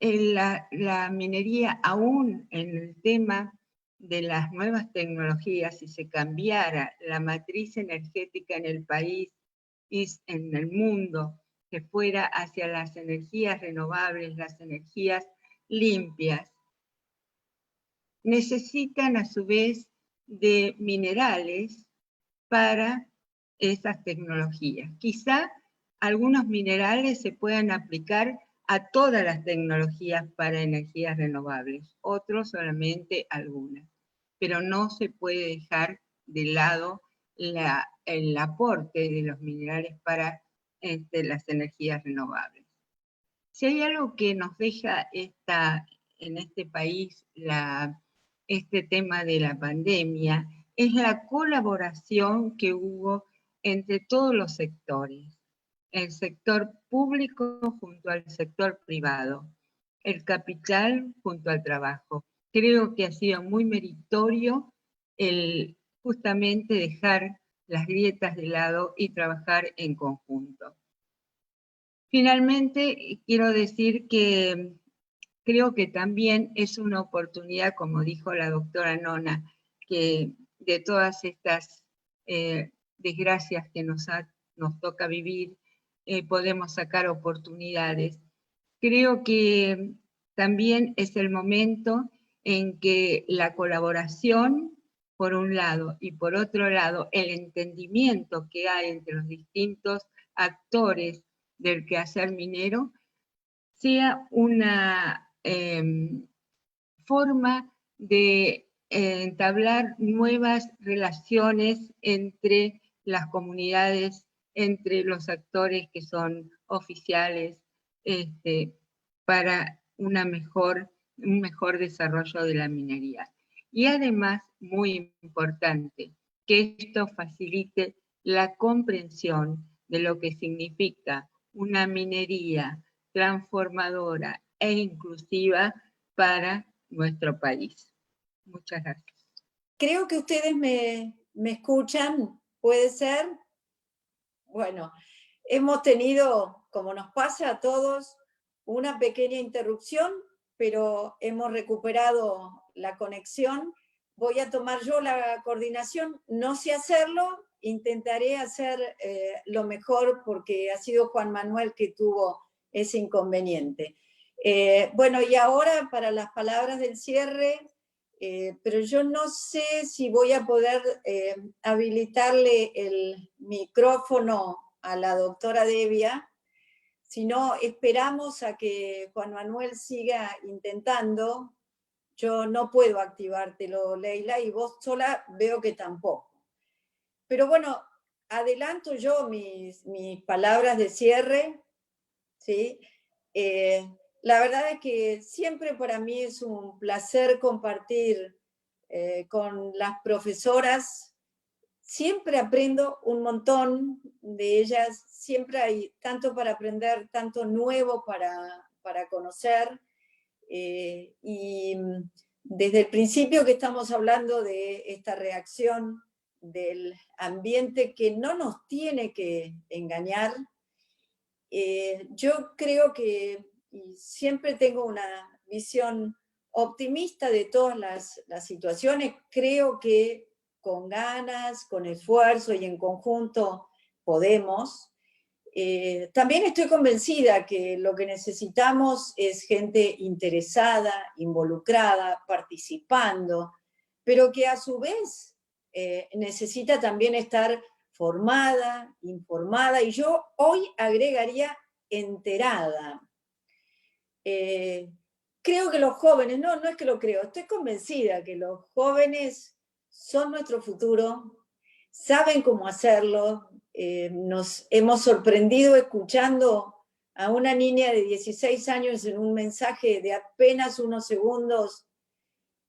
D: la minería, aún en el tema de las nuevas tecnologías, si se cambiara la matriz energética en el país y en el mundo, que fuera hacia las energías renovables, las energías limpias, necesitan a su vez de minerales para esas tecnologías. Quizá algunos minerales se puedan aplicar a todas las tecnologías para energías renovables, otros solamente algunas, pero no se puede dejar de lado el aporte de los minerales para las energías renovables. Si hay algo que nos deja en este país este tema de la pandemia, es la colaboración que hubo entre todos los sectores, el sector público junto al sector privado, el capital junto al trabajo. Creo que ha sido muy meritorio el justamente dejar las grietas de lado y trabajar en conjunto. Finalmente, quiero decir que creo que también es una oportunidad, como dijo la doctora Nona, que de todas estas desgracias que nos toca vivir, podemos sacar oportunidades. Creo que también es el momento en que la colaboración, por un lado, y por otro lado, el entendimiento que hay entre los distintos actores del quehacer minero, sea una forma de entablar nuevas relaciones entre las comunidades, entre los actores que son oficiales, para un mejor desarrollo de la minería. Y además, muy importante, que esto facilite la comprensión de lo que significa una minería transformadora e inclusiva para nuestro país. Muchas gracias.
C: Creo que ustedes me escuchan, ¿puede ser? Bueno, hemos tenido, como nos pasa a todos, una pequeña interrupción, pero hemos recuperado la conexión. Voy a tomar yo la coordinación, no sé hacerlo, intentaré hacer lo mejor porque ha sido Juan Manuel que tuvo ese inconveniente. Bueno, y ahora para las palabras del cierre, pero yo no sé si voy a poder habilitarle el micrófono a la doctora Devia, si no esperamos a que Juan Manuel siga intentando. Yo no puedo activártelo, Leila, y vos sola veo que tampoco. Pero bueno, adelanto yo mis palabras de cierre, ¿sí? La verdad es que siempre para mí es un placer compartir con las profesoras. Siempre aprendo un montón de ellas, siempre hay tanto para aprender, tanto nuevo para conocer. Y desde el principio que estamos hablando de esta reacción del ambiente que no nos tiene que engañar, yo creo que y siempre tengo una visión optimista de todas las situaciones. Creo que con ganas, con esfuerzo y en conjunto podemos. También estoy convencida que lo que necesitamos es gente interesada, involucrada, participando, pero que a su vez necesita también estar formada, informada, y yo hoy agregaría enterada. Creo que los jóvenes, no es que lo creo, estoy convencida que los jóvenes son nuestro futuro, saben cómo hacerlo. Nos hemos sorprendido escuchando a una niña de 16 años en un mensaje de apenas unos segundos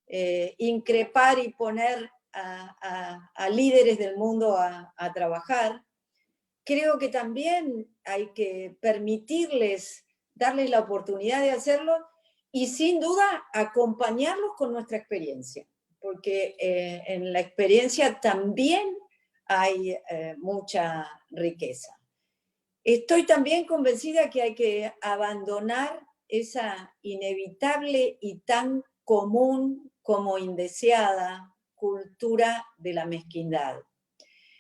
C: increpar y poner a líderes del mundo a trabajar. Creo que también hay que permitirles, darles la oportunidad de hacerlo y sin duda acompañarlos con nuestra experiencia, porque en la experiencia también hay mucha riqueza. Estoy también convencida que hay que abandonar esa inevitable y tan común como indeseada cultura de la mezquindad.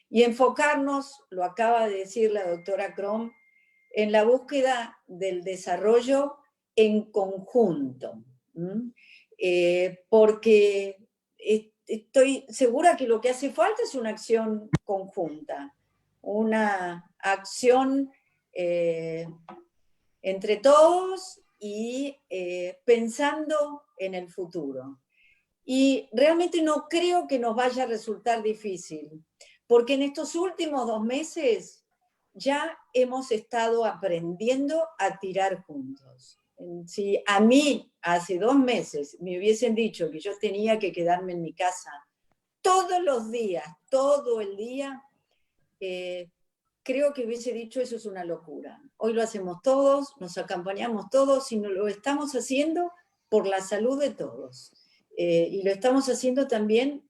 C: Y enfocarnos, lo acaba de decir la doctora Crom, en la búsqueda del desarrollo en conjunto. Porque estoy segura que lo que hace falta es una acción conjunta, una acción entre todos y pensando en el futuro. Y realmente no creo que nos vaya a resultar difícil, porque en estos últimos 2 meses ya hemos estado aprendiendo a tirar juntos. Si a mí hace 2 meses me hubiesen dicho que yo tenía que quedarme en mi casa todos los días, todo el día, creo que hubiese dicho eso es una locura. Hoy lo hacemos todos, nos acompañamos todos y lo estamos haciendo por la salud de todos. Y lo estamos haciendo también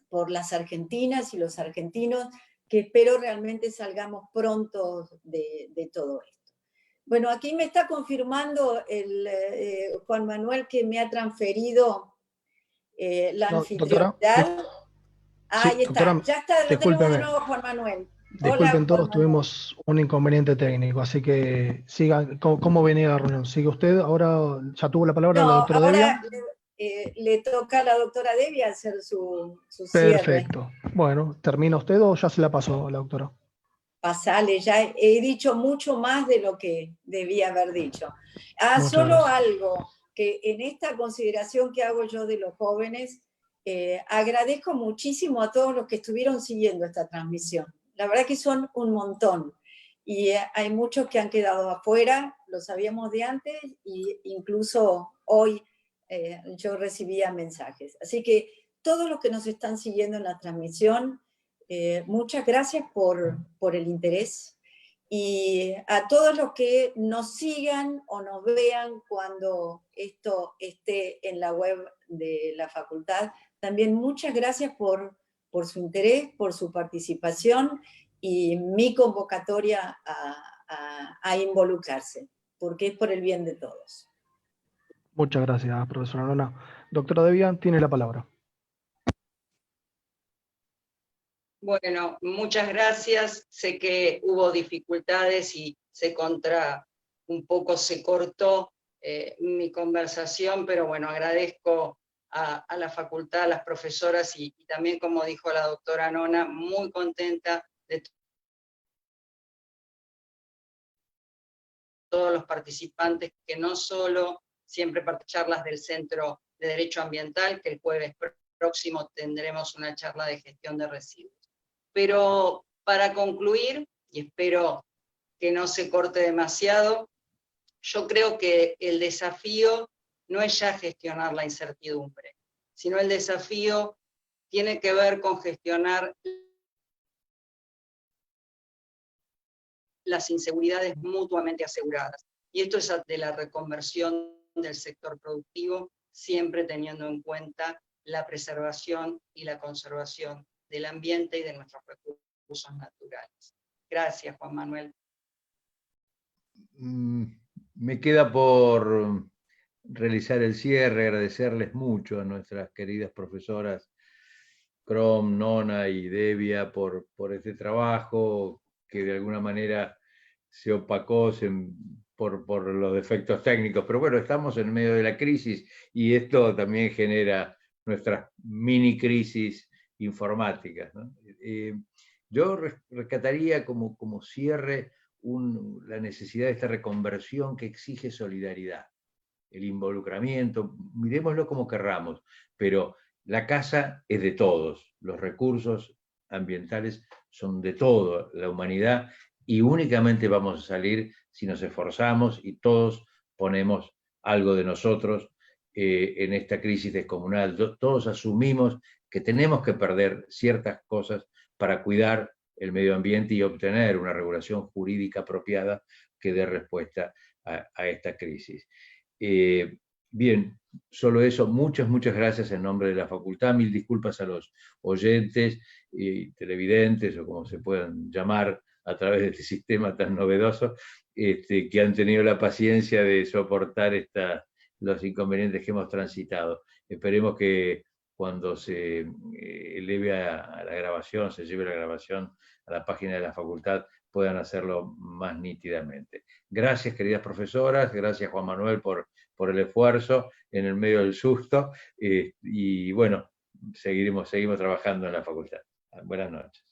C: por las argentinas y los argentinos, que espero realmente salgamos pronto de todo esto. Bueno, aquí me está confirmando Juan Manuel que me ha transferido la anfitrionidad. Ahí
A: Sí,
C: está,
A: doctora,
C: ya está, lo tenemos de nuevo Juan Manuel.
A: Disculpen
C: Hola,
A: todos,
C: Juan Manuel.
A: tuvimos un inconveniente técnico, así que sigan. ¿Cómo venía la reunión? ¿Sigue usted? Ahora ya tuvo la palabra la doctora Devia.
C: Le toca a la doctora Devia hacer su cierre.
A: Perfecto. Bueno, ¿termina usted o ya se la pasó a la doctora?
C: Pasale, ya he dicho mucho más de lo que debía haber dicho. Solo
A: gracias.
C: algo, que en esta consideración que hago yo de los jóvenes, agradezco muchísimo a todos los que estuvieron siguiendo esta transmisión. La verdad que son un montón. Y hay muchos que han quedado afuera, lo sabíamos de antes, e incluso hoy yo recibía mensajes. Así que todos los que nos están siguiendo en la transmisión, muchas gracias por el interés, y a todos los que nos sigan o nos vean cuando esto esté en la web de la facultad, también muchas gracias por su interés, por su participación, y mi convocatoria a involucrarse, porque es por el bien de todos.
A: Muchas gracias, profesora Nona. Doctora Debian, tiene la palabra.
E: Bueno, muchas gracias. Sé que hubo dificultades y un poco se cortó mi conversación, pero bueno, agradezco a la facultad, a las profesoras y también, como dijo la doctora Nona, muy contenta de todos los participantes, que no solo siempre para charlas del Centro de Derecho Ambiental, que el jueves próximo tendremos una charla de gestión de residuos. Pero para concluir, y espero que no se corte demasiado, yo creo que el desafío no es ya gestionar la incertidumbre, sino el desafío tiene que ver con gestionar las inseguridades mutuamente aseguradas. Y esto es de la reconversión del sector productivo, siempre teniendo en cuenta la preservación y la conservación del ambiente y de nuestros recursos naturales. Gracias, Juan Manuel.
B: Me queda por realizar el cierre, agradecerles mucho a nuestras queridas profesoras Crom, Nona y Devia por este trabajo que de alguna manera se opacó por los defectos técnicos, pero bueno, estamos en medio de la crisis y esto también genera nuestras mini crisis informáticas, ¿no? Yo rescataría como cierre la necesidad de esta reconversión que exige solidaridad, el involucramiento, miremoslo como querramos, pero la casa es de todos, los recursos ambientales son de toda la humanidad y únicamente vamos a salir si nos esforzamos y todos ponemos algo de nosotros en esta crisis descomunal. Todos asumimos que tenemos que perder ciertas cosas para cuidar el medio ambiente y obtener una regulación jurídica apropiada que dé respuesta a esta crisis. Bien, solo eso, muchas gracias en nombre de la facultad, mil disculpas a los oyentes y televidentes o como se puedan llamar a través de este sistema tan novedoso, que han tenido la paciencia de soportar los inconvenientes que hemos transitado. Esperemos que cuando se eleve a la grabación, se lleve la grabación a la página de la facultad, puedan hacerlo más nítidamente. Gracias, queridas profesoras, gracias Juan Manuel por el esfuerzo en el medio del susto, y bueno, seguimos trabajando en la facultad. Buenas noches.